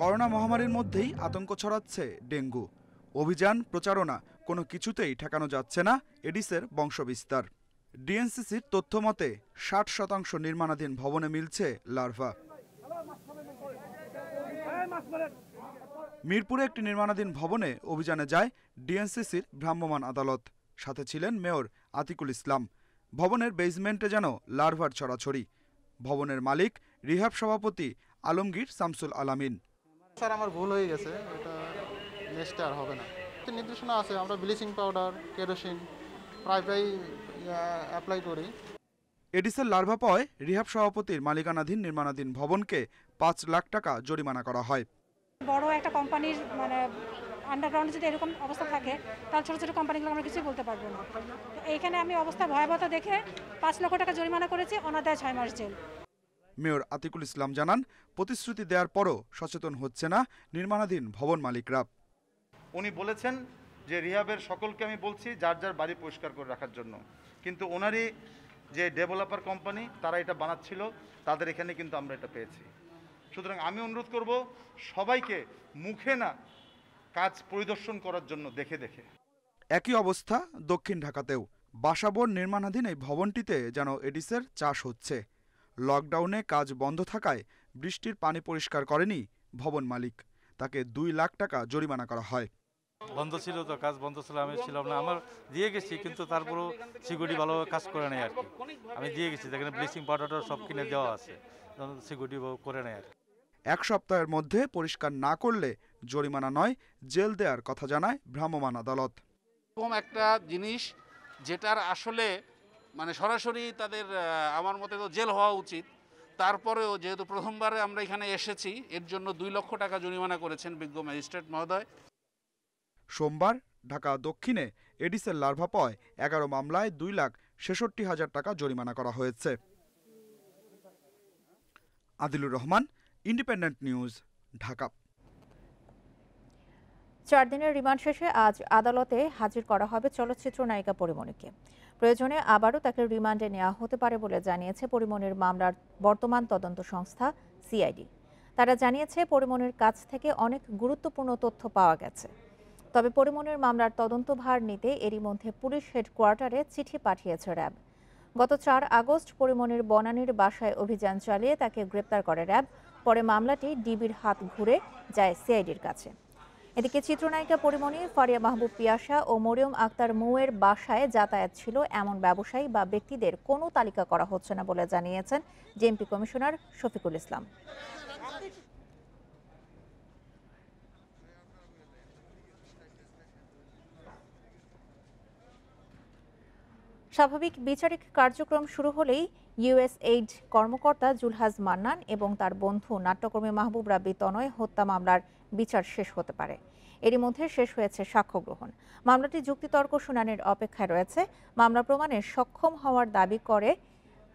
করোনা মহামারীর মধ্যেই আতঙ্ক ছড়াচ্ছে ডেঙ্গু। অভিযান প্রচারণা কোনো কিছুতেই ঠেকানো যাচ্ছে না এডিসের বংশবিস্তার। ডিএনসিসির তথ্য মতে 60% নির্মাণাধীন ভবনে মিলছে লার্ভা। মিরপুরে একটি নির্মাণাধীন ভবনে অভিযানে যায় ডিএনসিসির ভ্রাম্যমাণ আদালত। সাথে ছিলেন মেয়র আতিকুল ইসলাম। ভবনের বেসমেন্টে যেন লার্ভার ছড়াছড়ি। ভবনের মালিক রিহাব সভাপতি আলমগীর শামসুল আলামিন। স্যার, আমার ভুল হয়ে গেছে, এটা নেক্সট আর হবে না। নির্দেশনা আছে, আমরা ব্লিচিং পাউডার, কেরোসিন প্রায় অ্যাপ্লাই করি। এডিসের লার্ভা পাওয়ায় রিহাব সভাপতির মালিকানাধীন নির্মাণাধীন ভবনকে 5 লাখ টাকা জরিমানা করা হয়। বড় একটা কোম্পানির আন্ডারগ্রাউন্ডে যদি এরকম অবস্থা থাকে তাহলে ছোটো ছোটো কোম্পানিগুলো আমরা কিছুই বলতে পারবো না। এইখানে আমি অবস্থা ভয়াবহতা দেখে 5 লক্ষ টাকা জরিমানা করেছি, অনাদায়ে 6 মাস জেল। মেয়র আতিকুল ইসলাম জানান, প্রতিশ্রুতি দেওয়ার পরও সচেতন হচ্ছে না নির্মাণাধীন ভবন মালিকরা। উনি বলেছেন যে রিহাবের সকলকে আমি বলছি যার যার বাড়ি পরিষ্কার করে রাখার জন্য, কিন্তু ওনারই যে ডেভেলপার কোম্পানি তারা এটা বানাচ্ছিল, তাদের এখানে কিন্তু আমরা এটা পেয়েছি। সুতরাং আমি অনুরোধ করব সবাইকে মুখে না কাজ পরিদর্শন করার জন্য দেখে দেখে। একই অবস্থা দক্ষিণ ঢাকাতেও। বাসাবোর নির্মাণাধীন এই ভবনটিতে যেন এডিসের চাষ হচ্ছে। লকডাউনে কাজ বন্ধ থাকায় বৃষ্টির পানি পরিষ্কার করেনি ভবন মালিক, তাকে 2 লাখ টাকা জরিমানা করা হয়। বন্ধ ছিল তো, কাজ বন্ধ ছিল, আমি ছিলাম না, আমার দিয়ে গেছি, কিন্তু তারপরেও সিকিউরিটি ভালোভাবে কাজ করে নেয় আর কি। আমি দিয়ে গেছি, যেখানে ব্লিচিং পাউডার সব কিনে দেওয়া আছে, সিকিউরিটি করে নেয় আর কি। 1 সপ্তাহের মধ্যে পরিষ্কার না করলে জরিমানা নয়, জেল দেওয়ার কথা জানায় ভ্রাম্যমাণ আদালত। এরকম একটা জিনিস যেটার আসলে সরাসরি তাদের আমার মতে তো জেল হওয়া উচিত, তারপরেও যেহেতু প্রথমবারে আমরা এখানে এসেছি, এর জন্য 2 লক্ষ টাকা জরিমানা করেছেন বিজ্ঞ ম্যাজিস্ট্রেট মহোদয়। সোমবার ঢাকা দক্ষিণে এডিসের লার্ভা পাওয়ায় 11 মামলায় 2,66,000 টাকা জরিমানা করা হয়েছে। Adilur Rahman, independent news, Dhaka. 4 দিনের রিমান্ড শেষে আজ আদালতে হাজির করা হবে চলচ্চিত্র নায়িকা পরিমণিকে। প্রয়োজনে আবারও তাকে রিমান্ডে নেওয়া হতে পারে বলে জানিয়েছে পরিমণির মামলার বর্তমান তদন্ত সংস্থা সিআইডি। তারা জানিয়েছে পরিমণির কাছ থেকে অনেক গুরুত্বপূর্ণ তথ্য পাওয়া গেছে। তবে পরিমণির মামলার তদন্তভার নিতে এরই মধ্যে পুলিশ হেডকোয়ার্টারে চিঠি পাঠিয়েছে র্যাব। গত 4 আগস্ট পরিমণির বনানীর বাসায় অভিযান চালিয়ে তাকে গ্রেপ্তার করে র্যাব। পরে মামলাটি ডিবির হাত ঘুরে যায় সিআইডির কাছে। এদিকে চিত্রনায়িকা পরিমণি, ফারিয়া মাহবুব পিয়াসা ও মরিয়ম আক্তার মৌয়ের বাসায় যাতায়াত ছিল এমন ব্যবসায়ী বা ব্যক্তিদের কোনো তালিকা করা হচ্ছে না বলে জানিয়েছেন ডিএমপি কমিশনার শফিকুল ইসলাম। স্বাভাবিক বিচারিক কার্যক্রম শুরু হলেই ইউএসএইড কর্মকর্তা জুলহাজ মান্নান এবং তার বন্ধু নাট্যকর্মী মাহবুব রাব্বি তনয় হত্যা মামলার বিচার শেষ হতে পারে। এরই মধ্যে শেষ হয়েছে সাক্ষ্য গ্রহণ। মামলাটি যুক্তিতর্ক শুনানির অপেক্ষায় রয়েছে। মামলা প্রমাণে সক্ষম হওয়ার দাবি করে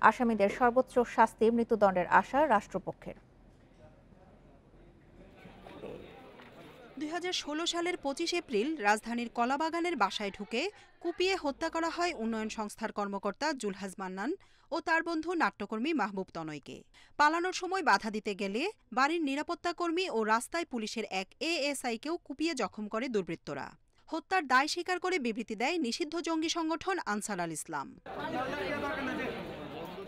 আসামিদের সর্বোচ্চ শাস্তি মৃত্যুদণ্ডের আশা রাষ্ট্রপক্ষের। 2016 সালের 25 এপ্রিল রাজধানীর কলাবাগানের বাসায় ঢুকে কুপিয়ে হত্যা করা হয় উন্নয়ন সংস্থার কর্মকর্তা জুলহাস মান্নান ও তার বন্ধু নাট্যকর্মী মাহবুব তনয়কে। পালানোর সময় বাধা দিতে গেলে বাড়ির নিরাপত্তাকর্মী ও রাস্তায় পুলিশের এক এএসআইকেও কুপিয়ে জখম করে দুর্বৃত্তরা। হত্যার দায় স্বীকার করে বিবৃতি দেয় নিষিদ্ধ জঙ্গি সংগঠন আনসার আল ইসলাম।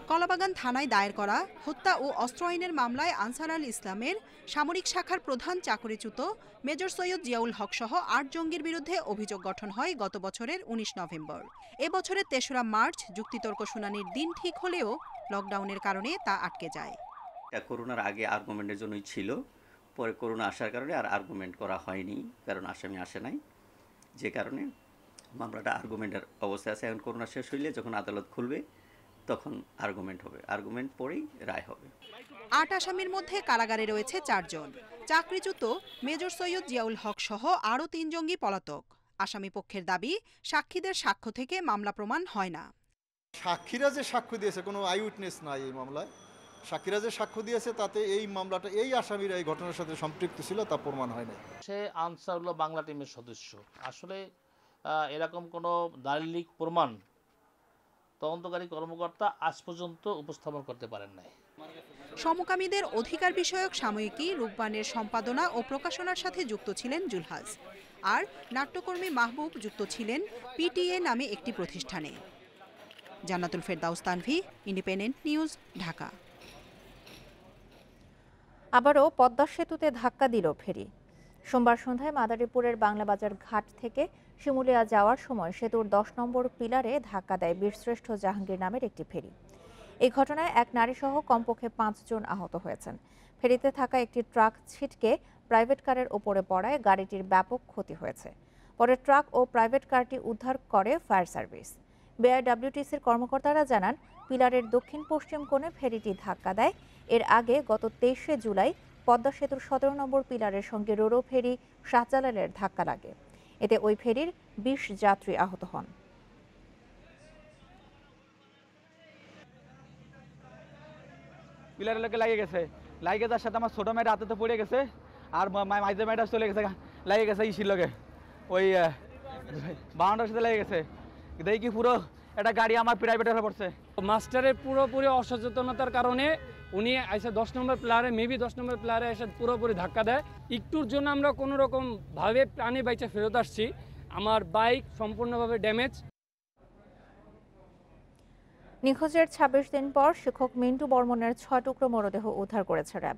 কলাবাগান থানায় দায়ের করা হত্যা ও অস্ত্র আইনের মামলায় আনসার আল ইসলামের সামরিক শাখার প্রধান চাকরিচ্যুত মেজর সৈয়দ জিয়াউল হক সহ 8 জঙ্গির বিরুদ্ধে অভিযোগ গঠন হয় গত বছরের 19 নভেম্বর। এ বছরের 3রা মার্চ যুক্তিতর্ক শুনানির দিন ঠিক হলেও লকডাউনের কারণে তা আটকে যায়। করোনার আগে আর্গুমেন্টের জন্যই ছিল, পরে করোনা আসার কারণে আর আর্গুমেন্ট করা হয়নি, কারণ আসামি আসে নাই, যে কারণে মামলাটা আর্গুমেন্টের অবস্থায় আছে। এখন করোনা শেষ হইলে যখন আদালত খুলবে তখন আর্গুমেন্ট হবে, আর্গুমেন্ট পরেই রায় হবে। 8 আসামির মধ্যে কারাগারে রয়েছে 4 জন। চাকরিচ্যুত মেজর সৈয়দ জিয়াউল হক সহ আরও 3 জঙ্গি পলাতক। আসামি পক্ষের দাবি, সাক্ষীদের সাক্ষ্য থেকে মামলা প্রমাণ হয় না। সাক্ষীরা যে সাক্ষ্য দিয়েছে, কোনো আই উইটনেস নাই এই মামলায়। সাক্ষীরা যে সাক্ষ্য দিয়েছে তাতে এই মামলাটা এই আসামিরা এই ঘটনার সাথে সম্পৃক্ত ছিল তা প্রমাণ হয় না। সে আনসারুল্লাহ বাংলা টিমের সদস্য। আসলে এরকম কোনো দালিলিক প্রমাণ তদন্তকারী কর্মকর্তা আজ পর্যন্ত উপস্থাপন করতে পারেন নাই। সমকামীদের অধিকার বিষয়ক সাময়িকী রূপবানের সম্পাদনা ও প্রকাশনার সাথে যুক্ত ছিলেন জুলহাস, আর নাট্যকর্মী মাহবুব যুক্ত ছিলেন পিটিএ নামে একটি প্রতিষ্ঠানে। জান্নাতুল ফেরদাউস তানভি, ইন্ডিপেন্ডেন্ট নিউজ, ঢাকা। আবারও পদ্মা সেতুতে ধাক্কা দিল ফেরি। সোমবার সন্ধ্যায় মাদারীপুরের বাংলাবাজার ঘাট থেকে শিমুলিয়া যাওয়ার সময় সেতুর 10 নম্বর পিলারে ধাক্কা দেয় বীরশ্রেষ্ঠ জাহাঙ্গীর নামের একটি ফেরি। এই ঘটনায় এক নারীসহ কমপক্ষে 5 জন আহত হয়েছেন। ফেরিতে থাকা একটি ট্রাক ছিটকে প্রাইভেট কারের ওপরে পড়ায় গাড়িটির ব্যাপক ক্ষতি হয়েছে। পরে ট্রাক ও প্রাইভেট কারটি উদ্ধার করে ফায়ার সার্ভিস। বিআরডব্লিউটিসির কর্মকর্তারা জানান, পিলারের দক্ষিণ পশ্চিম কোণে ফেরিটি ধাক্কা দেয়। এর আগে গত 23শে জুলাই পদ্মা সেতুর 17 নম্বর পিলারের সঙ্গে রোরো ফেরি শাহজালালের ধাক্কা লাগে। এতে ওই ফেরির 20 যাত্রী আহত হন। পিলারের লোকে লাগে গেছে, লাগে তার সাথে আমার ছোট মেয়েটা হাতে তো পড়ে গেছে, আর মাইজে মেয়েটা চলে গেছে, লাগে গেছে ইসির লোকে ওই বাউন্ডার সাথে লেগে গেছে। দেখি কি পুরো একটা গাড়ি আমার প্রাইভেটে পড়ছে। মাস্টারের পুরোপুরি অসচেতনতার কারণে উনি এসে 10 নম্বর প্লেয়ারে মেবি 10 নম্বর প্লেয়ারে এসে পুরোপুরি ধাক্কা দেয়। একটুর জন্য আমরা কোনো রকম ভাবে প্রাণী বাইচে ফেরত আসছি। আমার বাইক সম্পূর্ণভাবে ড্যামেজ। নিখোঁজের 26 দিন পর শিক্ষক মিন্টু বর্মনের 6 টুকরো মরদেহ উদ্ধার করেছে র্যাব।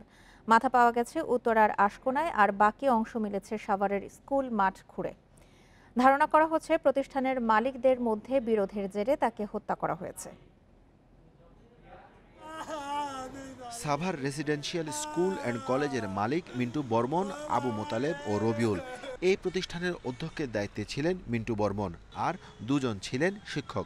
মাথা পাওয়া গেছে উত্তরার আশকোনায়, আর বাকি অংশ মিলেছে সাভারের স্কুল মাঠ খুঁড়ে। ধারণা করা হচ্ছে প্রতিষ্ঠানের মালিকদের মধ্যে বিরোধের জেরে তাকে হত্যা করা হয়েছে। সাভার রেসিডেন্সিয়াল স্কুল অ্যান্ড কলেজের মালিক মিন্টু বর্মন, আবু মোতালেব ও রবিউল। এই প্রতিষ্ঠানের অধ্যক্ষের দায়িত্বে ছিলেন মিন্টু বর্মন, আর 2 জন ছিলেন শিক্ষক।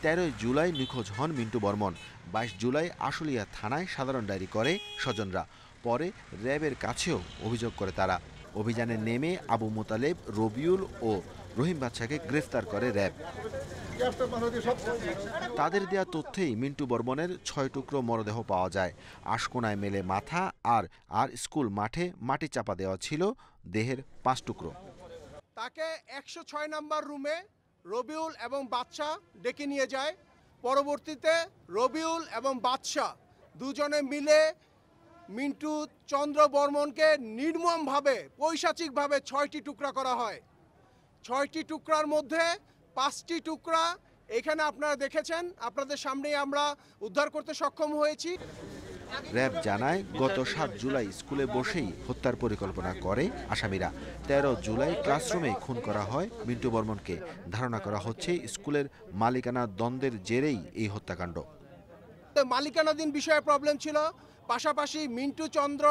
13 জুলাই নিখোঁজ হন মিন্টু বর্মন। 22 জুলাই আশুলিয়া থানায় সাধারণ ডায়েরি করে স্বজনরা। পরে র্যাবের কাছেও অভিযোগ করে তারা। অভিযানে নেমে আবু মোতালেব, রবিউল ও রহিম বাদশাকে গ্রেফতার করে র্যাব। তাদের দেয়া তথ্যেই মিন্টু বর্মনের 6 টুকরো মরদেহ পাওয়া যায়। আশকোনায় মেলে মাথা, আর স্কুল মাঠে মাটি চাপা দেওয়া ছিল দেহের 5 টুকরো। তাকে 106 নম্বর রুমে রবিউল এবং বাদশা ডেকে নিয়ে যায়। পরবর্তীতে রবিউল এবং বাদশা দুজনে মিলে মিন্টু চন্দ্র বর্মনকে নির্মমভাবে পৈশাচিকভাবে 6টি টুকরা করা হয়। 6টি টুকরার মধ্যে 5টি টুকরা এখানে আপনারা দেখেছেন, আপনাদের সামনেই আমরা উদ্ধার করতে সক্ষম হয়েছি। র্যাব জানায়, গত 7 জুলাই স্কুলে বসেই হত্যার পরিকল্পনা করে আসামিরা। 13 জুলাই ক্লাসরুমে খুন করা হয় মিন্টু বর্মনকে। ধারণা করা হচ্ছে স্কুলের মালিকানা দ্বন্দ্বের জেরেই এই হত্যাকাণ্ড। মালিকানাধীন বিষয়ে প্রবলেম ছিল, পাশাপাশি মিন্টু চন্দ্র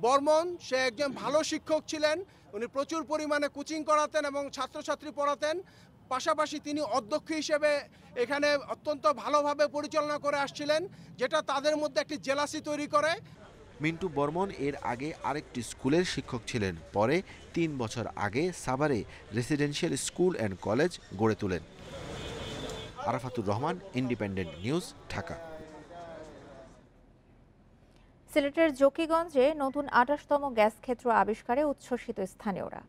বর্মন সে একজন ভালো শিক্ষক ছিলেন। উনি প্রচুর পরিমাণে কোচিং করাতেন এবং ছাত্রছাত্রী পড়াতেন। পাশাপাশি তিনি অধ্যক্ষ হিসেবে এখানে অত্যন্ত ভালোভাবে পরিচালনা করে আসছিলেন, যেটা তাদের মধ্যে একটি জেলাসি তৈরি করে। মিন্টু বর্মন এর আগে আরেকটি স্কুলের শিক্ষক ছিলেন। পরে 3 বছর আগে সাভারে রেসিডেন্সিয়াল স্কুল অ্যান্ড কলেজ গড়ে তোলেন। Arafatur Rahman, independent news, Dhaka. সিলেটের জকিগঞ্জে নতুন ২৮তম গ্যাস ক্ষেত্র আবিষ্কারে উচ্ছ্বসিত স্থানীয়রা।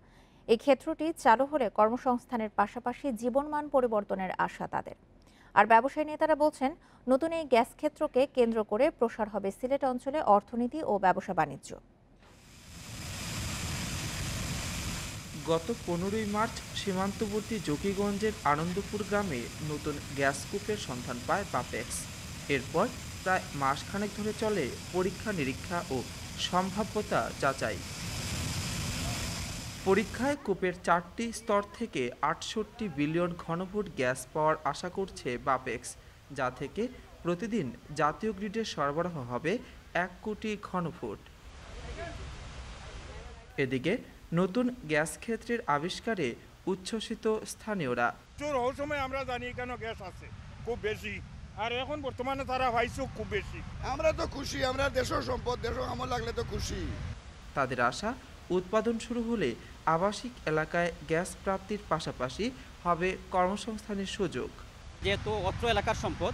এই ক্ষেত্রটি চালু হলে কর্মসংস্থানের পাশাপাশি জীবনমান পরিবর্তনের আশা তাদের। আর ব্যবসায়ী নেতারা বলছেন, নতুন এই গ্যাস ক্ষেত্রকে কেন্দ্র করে প্রসার হবে সিলেট অঞ্চলে অর্থনীতি ও ব্যবসা বাণিজ্য। গত ১৫ই মার্চ সীমান্তবর্তী জকিগঞ্জের আনন্দপুর গ্রামে নতুন গ্যাস কূপের সন্ধান পায় বাপেক্স। এরপর প্রায় মাসখানেক ধরে চলে পরীক্ষা নিরীক্ষা ও সম্ভাব্যতা যাচাই। পরীক্ষায় কূপের ৪টি স্তর থেকে ৬৮ বিলিয়ন ঘনফুট গ্যাস পাওয়ার আশা করছে বাপেক্স, যা থেকে প্রতিদিন জাতীয় গ্রিডে সরবরাহ হবে ১ কোটি ঘনফুট। এদিকে নতুন গ্যাস ক্ষেত্রের আবিষ্কারে উচ্ছ্বসিত স্থানীয়রা। সময় আমরা জানি কেন গ্যাস আছে খুব বেশি, আর এখন বর্তমানে তারা পাইছে খুব বেশি। আমরা তো খুশি, আমরা দেশের সম্পদ, দেশের আমার লাগলে তো খুশি। তাদের আশা, উৎপাদন শুরু হলে আবাসিক এলাকায় গ্যাস প্রাপ্তির পাশাপাশি হবে কর্মসংস্থানের সুযোগ। যেহেতু অত্র এলাকার সম্পদ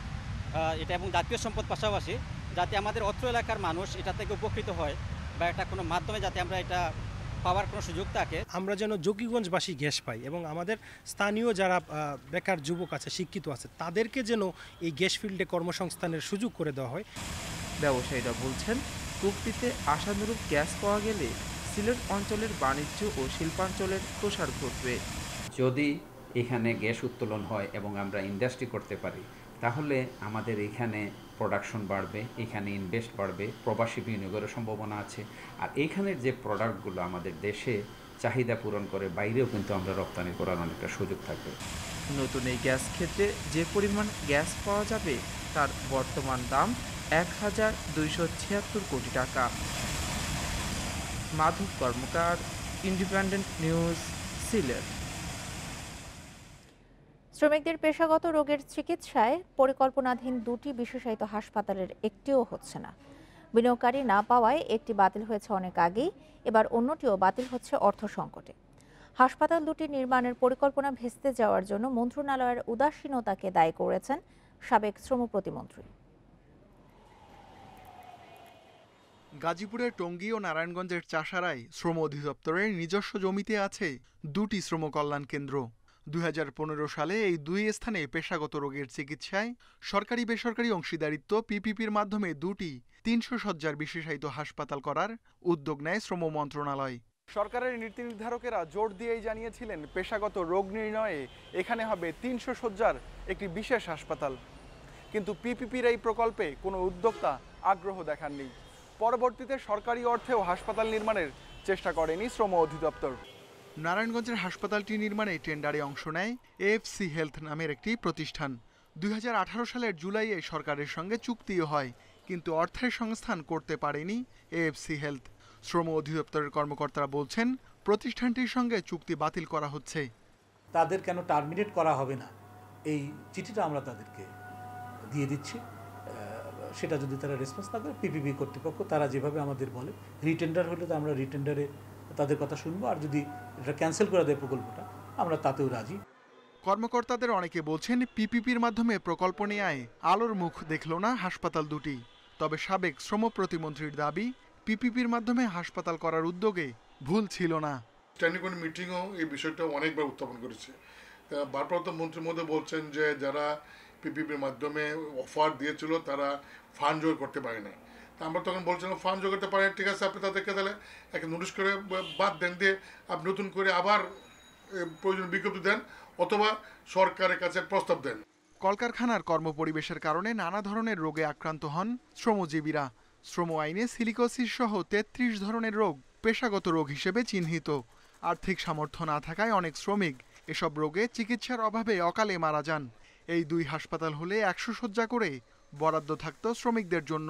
এটা এবং জাতীয় সম্পদ পাশাপাশি, যাতে আমাদের অত্র এলাকার মানুষ এটা থেকে উপকৃত হয় বা এটা কোনো মাধ্যমে যাতে আমরা এটা পাওয়ার কোনো সুযোগ থাকে। আমরা যেন জকিগঞ্জবাসী গ্যাস পাই এবং আমাদের স্থানীয় যারা বেকার যুবক আছে, শিক্ষিত আছে, তাদেরকে যেন এই গ্যাস ফিল্ডে কর্মসংস্থানের সুযোগ করে দেওয়া হয়। ব্যবসায়ীরা বলছেন, কূপটিতে আশানুরূপ গ্যাস পাওয়া গেলে সিলেট অঞ্চলের বাণিজ্য ও শিল্পাঞ্চলের প্রসার ঘটবে। যদি এখানে গ্যাস উত্তোলন হয় এবং আমরা ইন্ডাস্ট্রি করতে পারি, তাহলে আমাদের এখানে প্রোডাকশন বাড়বে, এখানে ইনভেস্ট বাড়বে, প্রবাসী বিনিয়োগের সম্ভাবনা আছে। আর এইখানের যে প্রোডাক্টগুলো আমাদের দেশে চাহিদা পূরণ করে, বাইরেও কিন্তু আমরা রপ্তানি করার অনেকটা সুযোগ থাকবে। নতুন এই গ্যাস ক্ষেত্রে যে পরিমাণ গ্যাস পাওয়া যাবে তার বর্তমান দাম ১,২৭৬ কোটি টাকা। মাধব কর্মকার, ইন্ডিপেন্ডেন্ট নিউজ, সিলেট। শ্রমিকদের পেশাগত রোগের চিকিৎসায় পরিকল্পনাধীন ২টি বিশেষায়িত হাসপাতালের একটিও হচ্ছে না। বিনিয়োগকারী না পাওয়ায় একটি বাতিল হয়েছে অনেক আগেই, এবার অন্যটিও বাতিল হচ্ছে অর্থ সংকটে। হাসপাতাল দুটি নির্মাণের পরিকল্পনা ভেস্তে যাওয়ার জন্য মন্ত্রণালয়ের উদাসীনতাকে দায়ী করেছেন সাবেক শ্রম প্রতিমন্ত্রী। গাজীপুরের টঙ্গী ও নারায়ণগঞ্জের চাষারায় শ্রম অধিদপ্তরের নিজস্ব জমিতে আছে ২টি শ্রম কল্যাণ কেন্দ্র। ২০১৫ সালে এই দুই স্থানে পেশাগত রোগের চিকিৎসায় সরকারি বেসরকারি অংশীদারিত্ব পিপিপির মাধ্যমে ২টি ৩০০ শয্যার বিশেষায়িত হাসপাতাল করার উদ্যোগ নেয় শ্রম মন্ত্রণালয়। সরকারের নীতি নির্ধারকেরা জোর দিয়েই জানিয়েছিলেন, পেশাগত রোগ নির্ণয়ে এখানে হবে ৩০০ শয্যার একটি বিশেষ হাসপাতাল। কিন্তু পিপিপির এই প্রকল্পে কোনো উদ্যোক্তা আগ্রহ দেখাননি। পরবর্তীতে সরকারি অর্থেও হাসপাতাল নির্মাণের চেষ্টা করেনি শ্রম অধিদপ্তর। নারায়ণগঞ্জের হাসপাতালটি নির্মাণে টেন্ডারে অংশ নেয় এএফসি হেলথ নামের একটি প্রতিষ্ঠান। ২০১৮ সালের জুলাইয়ে সরকারের সঙ্গে চুক্তিও হয়, কিন্তু অর্থের সংস্থান করতে পারেনি এএফসি হেলথ। শ্রম অধিদপ্তরের কর্মকর্তারা বলছেন, প্রতিষ্ঠানটির সঙ্গে চুক্তি বাতিল করা হচ্ছে। তাদের কেন টার্মিনেট করা হবে না, এই চিঠিটা আমরা তাদেরকে দিয়ে দিচ্ছি। সেটা যদি তারা রেসপন্স না করে, পিপিপি কর্তৃপক্ষ তারা যেভাবে আমাদের বলে, রিটেন্ডার হলে তো আমরা রিটেন্ডারে তাদের কথা শুনবো, আর যদি এটা ক্যান্সেল করে দেয় প্রকল্পটা, আমরা তাতেও রাজি। কর্মকর্তাদের অনেকে বলছেন, পিপিপির মাধ্যমে প্রকল্প নেয়ায় আলোর মুখ দেখল না হাসপাতাল দুটি। তবে সাবেক শ্রম প্রতিমন্ত্রীর দাবি, পিপিপির মাধ্যমে হাসপাতাল করার উদ্যোগে ভুল ছিল না। স্ট্যান্ডিং কমিটি মিটিংও এই বিষয়টা অনেকবার উত্থাপন করেছে। ভারপ্রাপ্ত মন্ত্রী মহোদয় বলছেন যে যারা পিপিপির মাধ্যমে অফার দিয়েছিল তারা ফান্ড জোগাড় করতে পারে নাই। আমরা তখন বলছিলাম, ফান্ড জোগাড় করতে পারেন, ঠিক আছে, আপনি তাদেরকে তাহলে একটা নোটিশ করে বাদ দেন, দিয়ে আপনি নতুন করে আবার প্রয়োজন বিজ্ঞপ্তি দেন অথবা সরকারের কাছে প্রস্তাব দেন। কলকারখানার কর্মপরিবেশের কারণে নানা ধরনের রোগে আক্রান্ত হন শ্রমজীবীরা। শ্রম আইনে সিলিকোসিস সহ ৩৩ ধরনের রোগ পেশাগত রোগ হিসেবে চিহ্নিত। আর্থিক সামর্থ্য না থাকায় অনেক শ্রমিক এসব রোগে চিকিৎসার অভাবে অকালে মারা যান। এই দুই হাসপাতাল হলে ১০০ শয্যা করে বরাদ্দ থাকত শ্রমিকদের জন্য।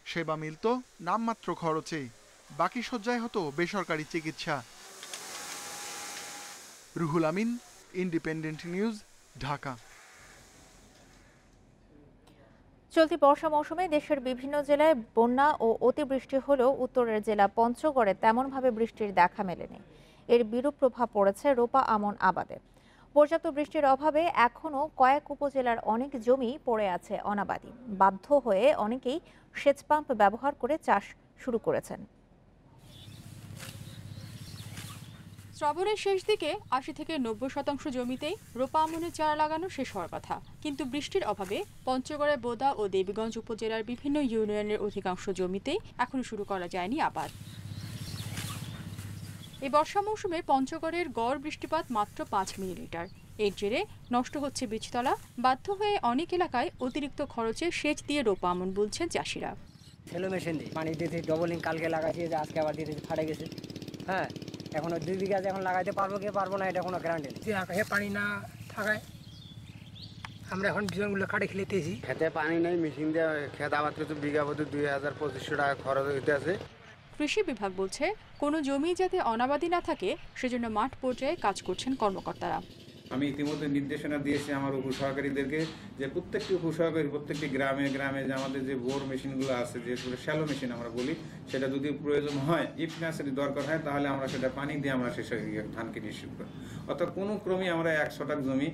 সেবা মিলত নামমাত্র খরচে, বাকি শয্যায় হতো বেসরকারি চিকিৎসা। Ruhul Amin, independent news, Dhaka. চলতি বর্ষা মৌসুমে দেশের বিভিন্ন জেলায় বন্যা ও অতিবৃষ্টি হলেও উত্তরের জেলা পঞ্চগড়ে তেমনভাবে বৃষ্টির দেখা মেলেনি। এর বিরূপ প্রভাব পড়েছে রোপা আমন আবাদে। পর্যাপ্ত বৃষ্টির অভাবে এখনও কয়েক উপজেলার অনেক জমি পড়ে আছে অনাবাদি। বাধ্য হয়ে অনেকেই সেচ পাম্প ব্যবহার করে চাষ শুরু করেছেন। শ্রাবণের শেষ দিকে ৮০ থেকে ৯০% জমিতেই রোপা আমনের চারা লাগানো শেষ হওয়ার কথা, কিন্তু বৃষ্টির অভাবে পঞ্চগড়ের বোদা ও দেবীগঞ্জ উপজেলার বিভিন্ন ইউনিয়নের অধিকাংশ জমিতেই এখনো শুরু করা যায়নি আবাদ। এই বর্ষা মৌসুমে পঞ্চগড়ের গড় বৃষ্টিপাত মাত্র ৫ মিলিমিটার। এর জেরে নষ্ট হচ্ছে বীজতলা। বাধ্য হয়ে অনেক এলাকায় অতিরিক্ত খরচে সেচ দিয়ে রোপা আমন বলছেন চাষিরা। সেলো মেশিন দিয়ে পানি দিতে ডবলিং কালকে লাগাইছি, আজকে আবার দিতে ফাটে গেছে। হ্যাঁ, এখনো 2 বিঘা এখন লাগাইতে পারবো কি পারবো না এটা কোনো গ্যারান্টি নেই। আকাশে পানি না থাকায় আমরা এখন বিজনগুলো কাটে খেলেতেছি। খেতে পানি নেই, মেশিন দিয়ে খেত আবাদ করতে বিঘা প্রতি ২,২৫০ টাকা খরচ হইতে আছে। কৃষি বিভাগ বলছে কোনো জমি যাতে অনাবাদি না থাকে সেজন্য মাঠ পর্যায়ে কাজ করছেন কর্মকর্তারা। আমি ইতিমধ্যে নির্দেশনা দিয়েছি আমার উপসহকারীদেরকে যে প্রত্যেকটি উপসহকারী প্রত্যেকটি গ্রামে গ্রামে যে আমাদের যে বোর মেশিনগুলো আছে, যে শ্যালো মেশিন আমরা বলি, সেটা যদি প্রয়োজন হয়, ইফ নেসেসারি দরকার হয়, তাহলে আমরা সেটা পানি দিয়ে আমরা শেষে ধানকে নিশ্চিত করি। অর্থাৎ কোনো ক্রমে আমরা ১ শতাংশ জমি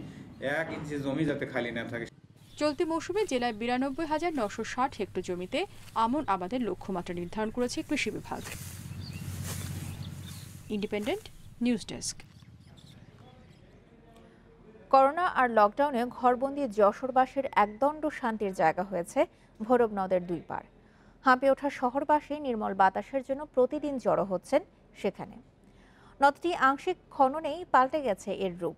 1 ইঞ্চি জমি যাতে খালি না থাকে। চলতি মৌসুমে জেলায় ৯২,৯৬০ হেক্টর জমিতে আমন আবাদের লক্ষ্যমাত্রা নির্ধারণ করেছে কৃষি বিভাগ। Independent news desk. করোনা আর লকডাউনে ঘরবন্দি যশোরবাসীর একদণ্ড শান্তির জায়গা হয়েছে ভৈরব নদের 2 পার। হাঁপে ওঠা শহরবাসী নির্মল বাতাসের জন্য প্রতিদিন জড়ো হচ্ছেন সেখানে। নদটি আংশিক খননেই পাল্টে গেছে এর রূপ।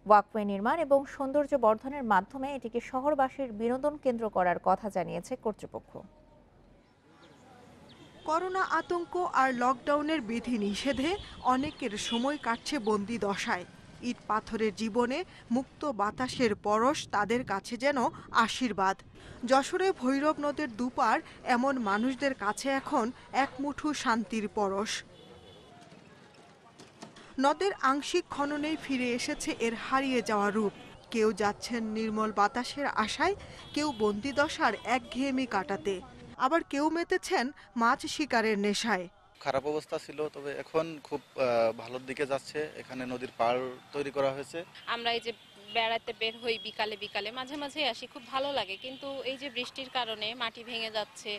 ওয়াকওয়ে নির্মাণ এবং সৌন্দর্য বর্ধনের মাধ্যমে এটিকে শহরবাসীর বিনোদন কেন্দ্র করার কথা জানিয়েছে কর্তৃপক্ষ। করোনা আতঙ্ক আর লকডাউনের বিধি নিষেধে অনেকের সময় কাটছে বন্দি দশায়। ইট পাথরের জীবনে মুক্ত বাতাসের পরশ তাদের কাছে যেন আশীর্বাদ। যশোরে ভৈরব নদের দুপার এমন মানুষদের কাছে এখন এক মুঠো শান্তির পরশ। নদের আংশিক খননেই ফিরে এসেছে এর হারিয়ে যাওয়া রূপ। কেউ যাচ্ছেন নির্মল বাতাসের আশায়, কেউ বন্দিদশার একঘেয়েমি কাটাতে, আবার কেউ মেতেছেন মাছ শিকারের নেশায়। খারাপ অবস্থা ছিল, তবে এখন খুব ভালোর দিকে যাচ্ছে। এখানে নদীর পাড় তৈরি করা হয়েছে। আমরা এই যে বেড়াতে বের হই বিকালে বিকালে, মাঝে মাঝে আসি, খুব ভালো লাগে, কিন্তু এই যে বৃষ্টির কারণে মাটি ভেঙে যাচ্ছে,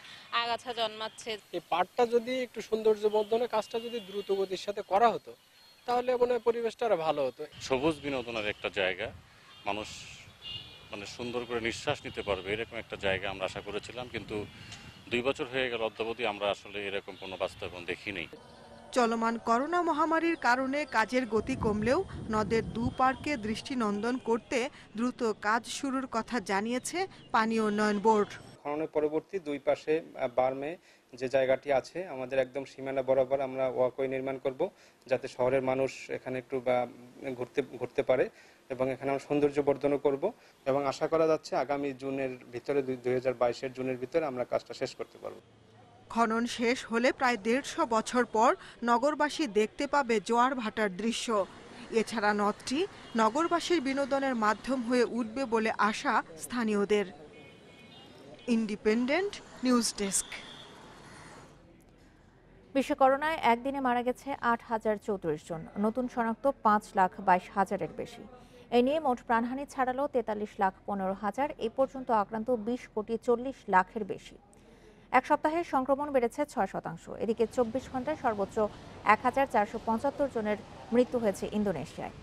আগাছা জন্মাচ্ছে। এই পাড়টা যদি একটু সৌন্দর্য বর্ধনের কাজটা যদি দ্রুত গতির সাথে করা হতো, তাহলে মনে হয় পরিবেশটা আরো ভালো হতো। সবুজ বিনোদনের একটা জায়গা, মানুষ মানে সুন্দর করে নিঃশ্বাস নিতে পারবে এরকম একটা জায়গা আমরা আশা করেছিলাম, কিন্তু 2 বছর হয়ে গেল অদ্যাবধি আমরা আসলে এরকম কোনো বাস্তবায়ন দেখিনি। চলমান করোনা মহামারীর কারণে কাজের গতি কমলেও নদের দুপারকে দৃষ্টিনন্দন করতে দ্রুত কাজ শুরুর কথা জানিয়েছে পানি উন্নয়ন বোর্ড। খননের পরবর্তী 2 পাশে বার্মে যে জায়গাটি আছে আমাদের একদম সীমানা বরাবর আমরা ওয়াকওয়ে নির্মাণ করব, যাতে শহরের মানুষ এখানে একটু ঘুরতে পারে, এবং এখানে আমরা সৌন্দর্য বর্ধনও করব, এবং আশা করা যাচ্ছে আগামী জুনের ভিতরে 2022-এর জুনের ভিতরে আমরা কাজটা শেষ করতে পারব। খনন শেষ হলে প্রায় 150 বছর পর নগরবাসী দেখতে পাবে জোয়ার ভাটার দৃশ্য। এছাড়া নদটি নগরবাসীর বিনোদনের মাধ্যম হয়ে উঠবে বলে আশা স্থানীয়দের। Independent news desk. বিশ্ব করোনায় একদিনে মারা গেছে 8,034 জন, নতুন শনাক্ত 5,22,000-এর বেশি। এ নিয়ে মোট প্রাণহানি ছাড়ালো 43,15,000। এই পর্যন্ত আক্রান্ত 20,40,00,000-এর বেশি। এক সপ্তাহে সংক্রমণ বেড়েছে 6%। এদিকে 24 ঘন্টায় সর্বোচ্চ 1,475 জনের মৃত্যু হয়েছে ইন্দোনেশিয়ায়।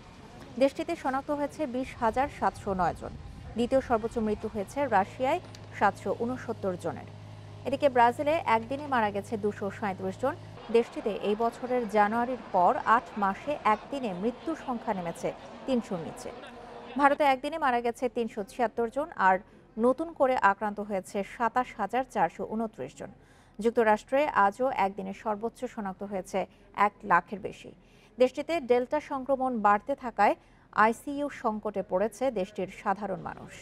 দেশটিতে শনাক্ত হয়েছে 20,709 জন। দ্বিতীয় সর্বোচ্চ মৃত্যু হয়েছে রাশিয়ায় 769 জনের। এদিকে ব্রাজিলে একদিনে মারা গেছে 237 জন। দেশটিতে এই বছরের জানুয়ারির পর 8 মাসে একদিনে মৃত্যুর সংখ্যা নেমেছে 300-র নিচে। ভারতে একদিনে মারা গেছে 376 জন, আর নতুন করে আক্রান্ত হয়েছে 27,429 জন। যুক্তরাষ্ট্রে আজও একদিনে সর্বোচ্চ শনাক্ত হয়েছে 1 লাখের বেশি। দেশটিতে ডেল্টা সংক্রমণ বাড়তে থাকায় আইসিইউ সংকটে পড়েছে দেশটির সাধারণ মানুষ।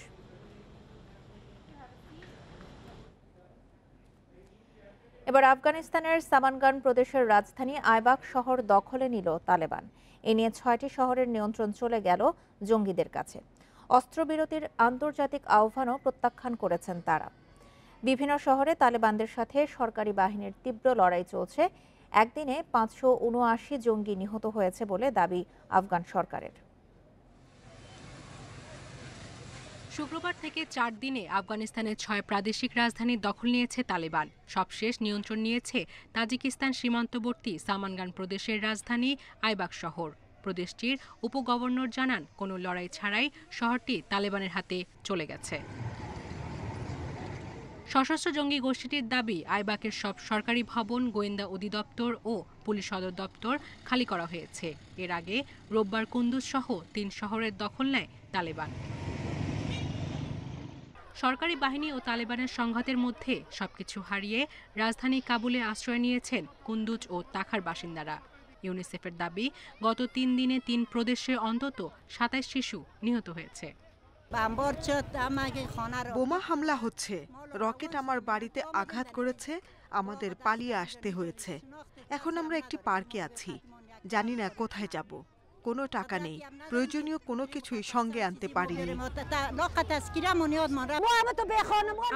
এবার আফগানিস্তানের সামানগান প্রদেশের রাজধানী আইবাক শহর দখলে নিল তালেবান। এ নিয়ে 6টি শহরের নিয়ন্ত্রণ চলে গেল জঙ্গিদের কাছে। অস্ত্রবিরতির আন্তর্জাতিক আহ্বানও প্রত্যাখ্যান করেছেন তারা। বিভিন্ন শহরে তালেবানদের সাথে সরকারি বাহিনীর তীব্র লড়াই চলছে। একদিনে 579 জঙ্গি নিহত হয়েছে বলে দাবি আফগান সরকারের। শুক্রবার থেকে 4 দিনে আফগানিস্তানের 6 প্রাদেশিক রাজধানী দখল নিয়েছে তালেবান। সবশেষ নিয়ন্ত্রণ নিয়েছে তাজিকিস্তান সীমান্তবর্তী সামানগান প্রদেশের রাজধানী আইবাক শহর। প্রদেশটির উপগভর্নর জানান, কোনো লড়াই ছাড়াই শহরটি তালেবানের হাতে চলে গেছে। সশস্ত্র জঙ্গি গোষ্ঠীটির দাবি, আইবাকের সব সরকারি ভবন, গোয়েন্দা অধিদপ্তর ও পুলিশ সদর দপ্তর খালি করা হয়েছে। এর আগে রোববার কুন্দুজ সহ 3 শহরের দখল নেয় তালেবান। সরকারি বাহিনী ও তালেবানের সংঘাতের মধ্যে সবকিছু হারিয়ে রাজধানী কাবুলে আশ্রয় নিয়েছেন কুন্দুজ ও তাখার বাসিন্দারা। ইউনিসেফের দাবি, গত 3 দিনে 3 প্রদেশে অন্তত 27 শিশু নিহত হয়েছে। বোমা হামলা হচ্ছে, রকেট আমার বাড়িতে আঘাত করেছে, আমাদের পালিয়ে আসতে হয়েছে। এখন আমরা একটি পার্কে আছি, জানি না কোথায় যাব। কোনো টাকা নেই, প্রয়োজনীয় কোনো কিছুই সঙ্গে আনতে পারিনি।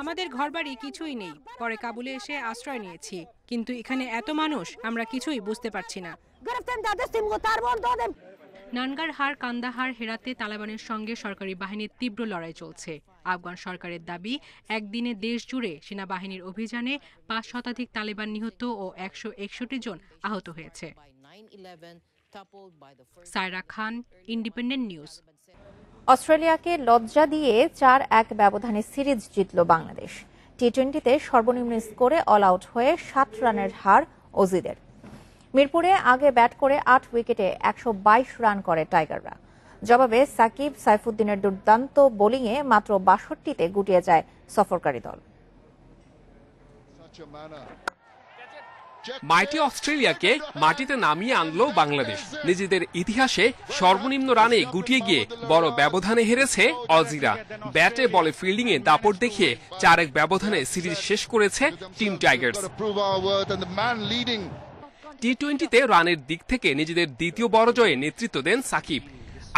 আমাদের ঘরবাড়ি কিছুই নেই, পরে কাবুলে এসে আশ্রয় নিয়েছি, কিন্তু এখানে এত মানুষ, আমরা কিছুই বুঝতে পারছি না। নানগারহার, কান্দাহার, হেরাতে তালেবানের সঙ্গে সরকারি বাহিনীর তীব্র লড়াই চলছে। আফগান সরকারের দাবি, একদিনে দেশ জুড়ে সেনাবাহিনীর অভিযানে 5 শতাধিক তালেবান নিহত ও 161 জন আহত হয়েছে। সায়রা খান, ইন্ডিপেন্ডেন্ট নিউজ। অস্ট্রেলিয়াকে লজ্জা দিয়ে 4-1 ব্যবধানে সিরিজ জিতল বাংলাদেশ। টি-20তে সর্বনিম্ন স্কোরে অল আউট হয়ে 7 রানের হার অজিদের। মিরপুরে আগে ব্যাট করে 8 উইকেটে 122 রান করে টাইগাররা। জবাবে সাকিব, সাইফুদ্দিনের দুর্দান্ত বোলিংয়ে মাত্র 62তে গুটিয়ে যায় সফরকারী দল। মাইটি অস্ট্রেলিয়াকে মাটিতে নামিয়ে আনলো বাংলাদেশ। নিজেদের ইতিহাসে সর্বনিম্ন রানে গুটিয়ে গিয়ে বড় ব্যবধানে হেরেছে অজিরা। ব্যাটে বলে ফিল্ডিংয়ে দাপট দেখিয়ে 4-1 ব্যবধানে সিরিজ শেষ করেছে টিম টাইগার্স। টি-20তে রানের দিক থেকে নিজেদের দ্বিতীয় বড় জয়ে নেতৃত্ব দেন সাকিব।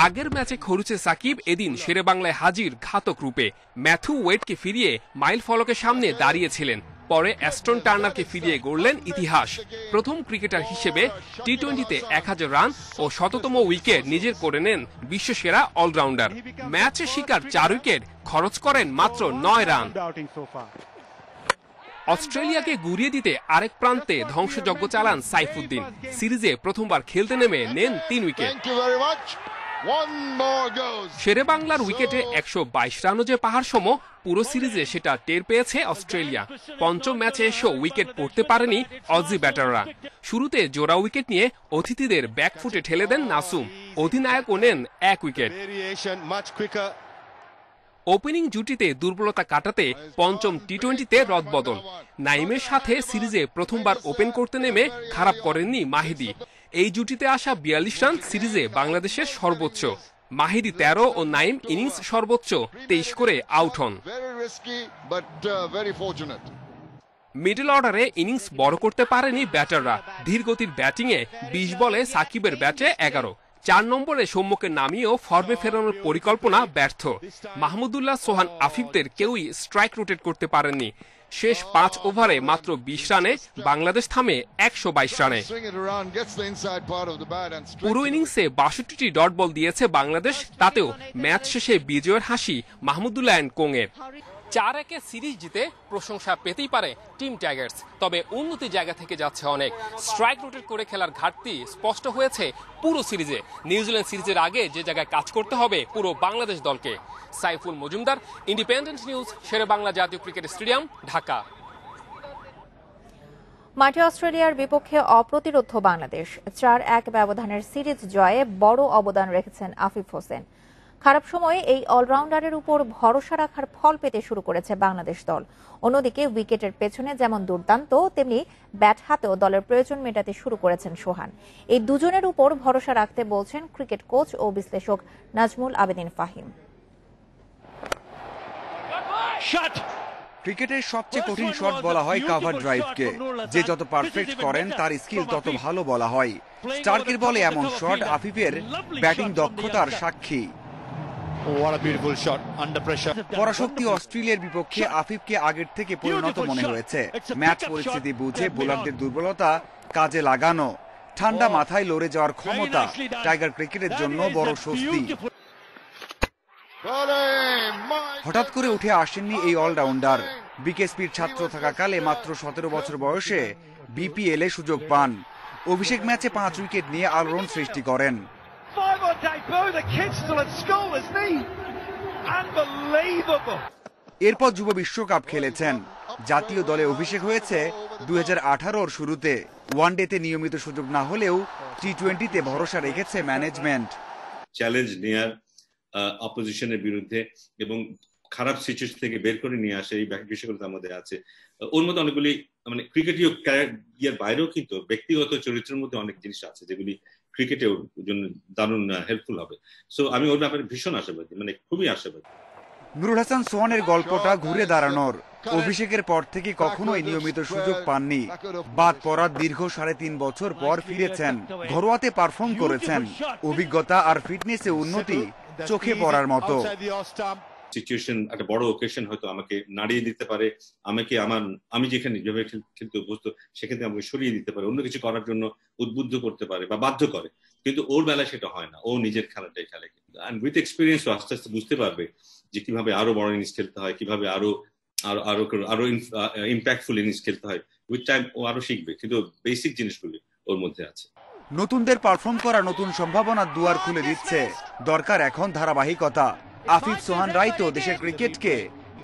আগের ম্যাচে খরুচে সাকিব এদিন শেরেবাংলায় হাজির ঘাতক রূপে। ম্যাথু ওয়েডকে ফিরিয়ে মাইল ফলকের সামনে দাঁড়িয়েছিলেন, পরে অ্যাস্টন টার্নারকে ফিরিয়ে গড়লেন ইতিহাস। প্রথম ক্রিকেটার হিসেবে টি-20তে 1000 রান ও 100তম উইকেট নিজের করে নেন বিশ্বসেরা অলরাউন্ডার। ম্যাচে শিকার 4 উইকেট, খরচ করেন মাত্র 9 রান। অস্ট্রেলিয়াকে গুড়িয়ে দিতে আরেক প্রান্তে ধ্বংসযজ্ঞ চালান সাইফুদ্দিন। সিরিজে প্রথমবার খেলতে নেমে নেন 3 উইকেট। শেরেবাংলার উইকেটে 122 রানও যে পাহাড় সম, পুরো সিরিজে সেটা টের পেয়েছে অস্ট্রেলিয়া। পঞ্চম ম্যাচে এসেও উইকেট পড়তে পারেনি অজি ব্যাটাররা। শুরুতে জোড়া উইকেট নিয়ে অতিথিদের ব্যাকফুটে ঠেলে দেন নাসুম। অধিনায়কও নেন 1 উইকেট। ওপেনিং জুটিতে দুর্বলতা কাটাতে পঞ্চম টি-20তে রদবদল। নাইমের সাথে সিরিজে প্রথমবার ওপেন করতে নেমে খারাপ করেননি মাহিদি। এই জুটিতে আসা 42 রান সিরিজে বাংলাদেশের সর্বোচ্চ। মাহিদি 13 ও নাইম ইনিংস সর্বোচ্চ 23 করে আউট হন। মিডল অর্ডারে ইনিংস বড় করতে পারেনি ব্যাটাররা। ধীরগতির ব্যাটিংয়ে 20 বলে সাকিবের ব্যাটে 11। 4 নম্বরে সৌম্যকে নামিয়েও ফর্মে ফেরানোর পরিকল্পনা ব্যর্থ। মাহমুদুল্লাহ, সোহান, আফিফদের কেউই স্ট্রাইক রোটেট করতে পারেননি। শেষ 5 ওভারে মাত্র 20 রানে বাংলাদেশ থামে 122 রানে। পুরো ইনিংসে 62টি ডট বল দিয়েছে বাংলাদেশ, তাতেও ম্যাচ শেষে বিজয়ের হাসি মাহমুদুল্লাহ অ্যান্ড কোংয়ের। 4-1 সিরিজ জিতে প্রশংসা পেতেই পারে টিম টাইগার্স, তবে উন্নতি জায়গা থেকে যাচ্ছে অনেক। স্ট্রাইক রোটেট করে খেলার ঘাটতি স্পষ্ট হয়েছে পুরো সিরিজে। নিউজিল্যান্ড সিরিজের আগে যে জায়গায় কাজ করতে হবে পুরো বাংলাদেশ দলকে। সাইফুল মজুমদার, ইন্ডিপেন্ডেন্ট নিউজ, শেরেবাংলা জাতীয় ক্রিকেট স্টেডিয়াম, ঢাকা। মাঠে অস্ট্রেলিয়ার বিপক্ষে অপ্রতিরোধ্য বাংলাদেশ। 4-1 ব্যবধানের সিরিজ জয়ে বড় অবদান রেখেছেন আফিফ হোসেন। খারাপ সময়ে এই অলরাউন্ডারের উপর ভরসা রাখার ফল পেতে শুরু করেছে বাংলাদেশ দল। অন্যদিকে উইকেটের পেছনে যেমন দুর্দান্ত, তেমনি ব্যাট হাতেও দলের প্রয়োজন মেটাতে শুরু করেছেন সোহান। এই দুজনের উপর ভরসা রাখতে বলছেন ক্রিকেট কোচ ও বিশ্লেষক নাজমুল আবেদিন ফাহিম। ক্রিকেটের সবচেয়ে কঠিন শট বলা হয় কাভার ড্রাইভকে। যে যত পারফেক্ট করেন তার স্কিল তত ভালো বলা হয়। স্টার্কের বলে এমন শট আফিফের ব্যাটিং দক্ষতার সাক্ষী। পরাশক্তি অস্ট্রেলিয়ার বিপক্ষে আফিফকে আগের থেকে পরিণত মনে হয়েছে। ম্যাচ পরিস্থিতি বুঝে বোলারদের দুর্বলতা কাজে লাগানো, ঠান্ডা মাথায় লড়ে যাওয়ার ক্ষমতা টাইগার ক্রিকেটের জন্য বড় স্বস্তি। হঠাৎ করে উঠে আসেননি এই অলরাউন্ডার। বিকেএসপির ছাত্র থাকাকালে মাত্র 17 বছর বয়সে বিপিএল এ সুযোগ পান। অভিষেক ম্যাচে 5 উইকেট নিয়ে আলোড়ন সৃষ্টি করেন। এরপর যুব বিশ্বকাপ খেলেছেন। জাতীয় দলে অভিষেক হয়েছে 2018-র শুরুতে। ওয়ানডেতে নিয়মিত সুযোগ না হলেও টি-20তে ভরসা রেখেছে ম্যানেজমেন্ট। চ্যালেঞ্জ নেয়ার অপোজিশনের বিরুদ্ধে এবং খারাপ সিচুয়েশন থেকে বের করে নিয়ে আসে এই বিষয়গুলো আমাদের আছে। ওর মধ্যে অনেকগুলি মানে ক্রিকেটীয় ক্যারিয়ার বাইরেও কিন্তু ব্যক্তিগত চরিত্রের মধ্যে অনেক জিনিস আছে যেগুলি ক্রিকেটের জন্য দারুণ হেল্পফুল হবে। সো আমি ওর ব্যাপারে ভীষণ আশাবাদী, মানে খুবই আশাবাদী। নুরুল হাসান সোহানের গল্পটা ঘুরে দাঁড়ানোর। অভিষেকের পর থেকে কখনোই নিয়মিত সুযোগ পাননি। বাদ পড়ার দীর্ঘ 3.5 বছর পর ফিরেছেন। ঘরোয়াতে পারফর্ম করেছেন। অভিজ্ঞতা আর ফিটনেসে উন্নতি চোখে পড়ার মতো। সিচুয়েশন একটা বড় ওকেশন হয়তো আমাকে নাড়িয়ে দিতে পারে, আমি যেখানে যেভাবে খেলতে অভ্যস্ত সেখানে আমাকে সরিয়ে দিতে পারে, অন্য কিছু করার জন্য উদ্বুদ্ধ করতে পারে বা বাধ্য করে। কিন্তু ওর বেলায় সেটা হয় না, ও নিজের খেলাটাই খেলে। এন্ড উইথ এক্সপিরিয়েন্স ও আস্তে আস্তে বুঝতে পারবে যে কিভাবে আরো বড় ইনিংস খেলতে হয়, কিভাবে আরো ইম্প্যাক্টফুল ইনিংস খেলতে হয়। উইথ টাইম ও আরো শিখবে, কিন্তু বেসিক জিনিসগুলি ওর মধ্যে আছে। নতুনদের পারফর্ম করা নতুন সম্ভাবনার দুয়ার খুলে দিচ্ছে। দরকার এখন ধারাবাহিকতা। আফিফ সোহান রায় তো দেশের ক্রিকেটকে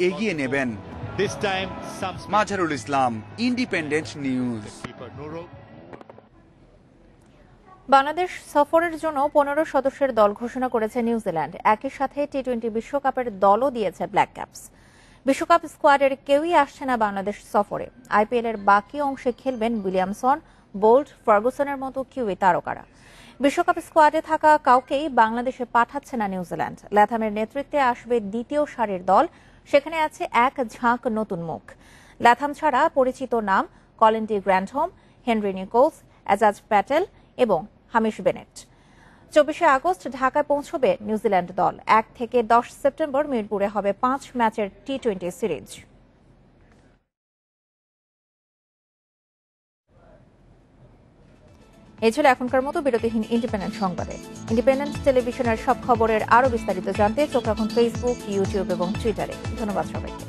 এগিয়ে নেবেন। Mazharul Islam, independent news. বাংলাদেশ সফরের জন্য 15 সদস্যের দল ঘোষণা করেছে নিউজিল্যান্ড। একই সাথে টি-20 বিশ্বকাপের দলও দিয়েছে ব্ল্যাক ক্যাপস। বিশ্বকাপ স্কোয়াডের কেউই আসছে না বাংলাদেশ সফরে। আইপিএল এর বাকি অংশে খেলবেন উইলিয়ামসন, বোল্ট, ফার্গুসনের মতো কিউই তারকারা। বিশ্বকাপ স্কোয়াডে থাকা কাউকেই বাংলাদেশে পাঠাচ্ছে না নিউজিল্যান্ড। ল্যাথামের নেতৃত্বে আসবে দ্বিতীয় সারির দল। সেখানে আছে এক ঝাঁক নতুন মুখ। ল্যাথাম ছাড়া পরিচিত নাম Colin de Grandhomme, Henry Nicolas, Ejaz Patel এবং হামিশ বেনেট। 24 আগস্ট ঢাকায় পৌঁছবে নিউজিল্যান্ড দল। 1 থেকে 10 সেপ্টেম্বর মিরপুরে হবে 5 ম্যাচের টি-20 সিরিজ। এই ছিল এখনকার মতো বিরতিহীন ইন্ডিপেন্ডেন্ট সংবাদে। ইন্ডিপেন্ডেন্ট টেলিভিশনের সব খবরের আরো বিস্তারিত জানতে চোখ রাখুন ফেসবুক, ইউটিউব এবং টুইটারে। ধন্যবাদ সবাইকে।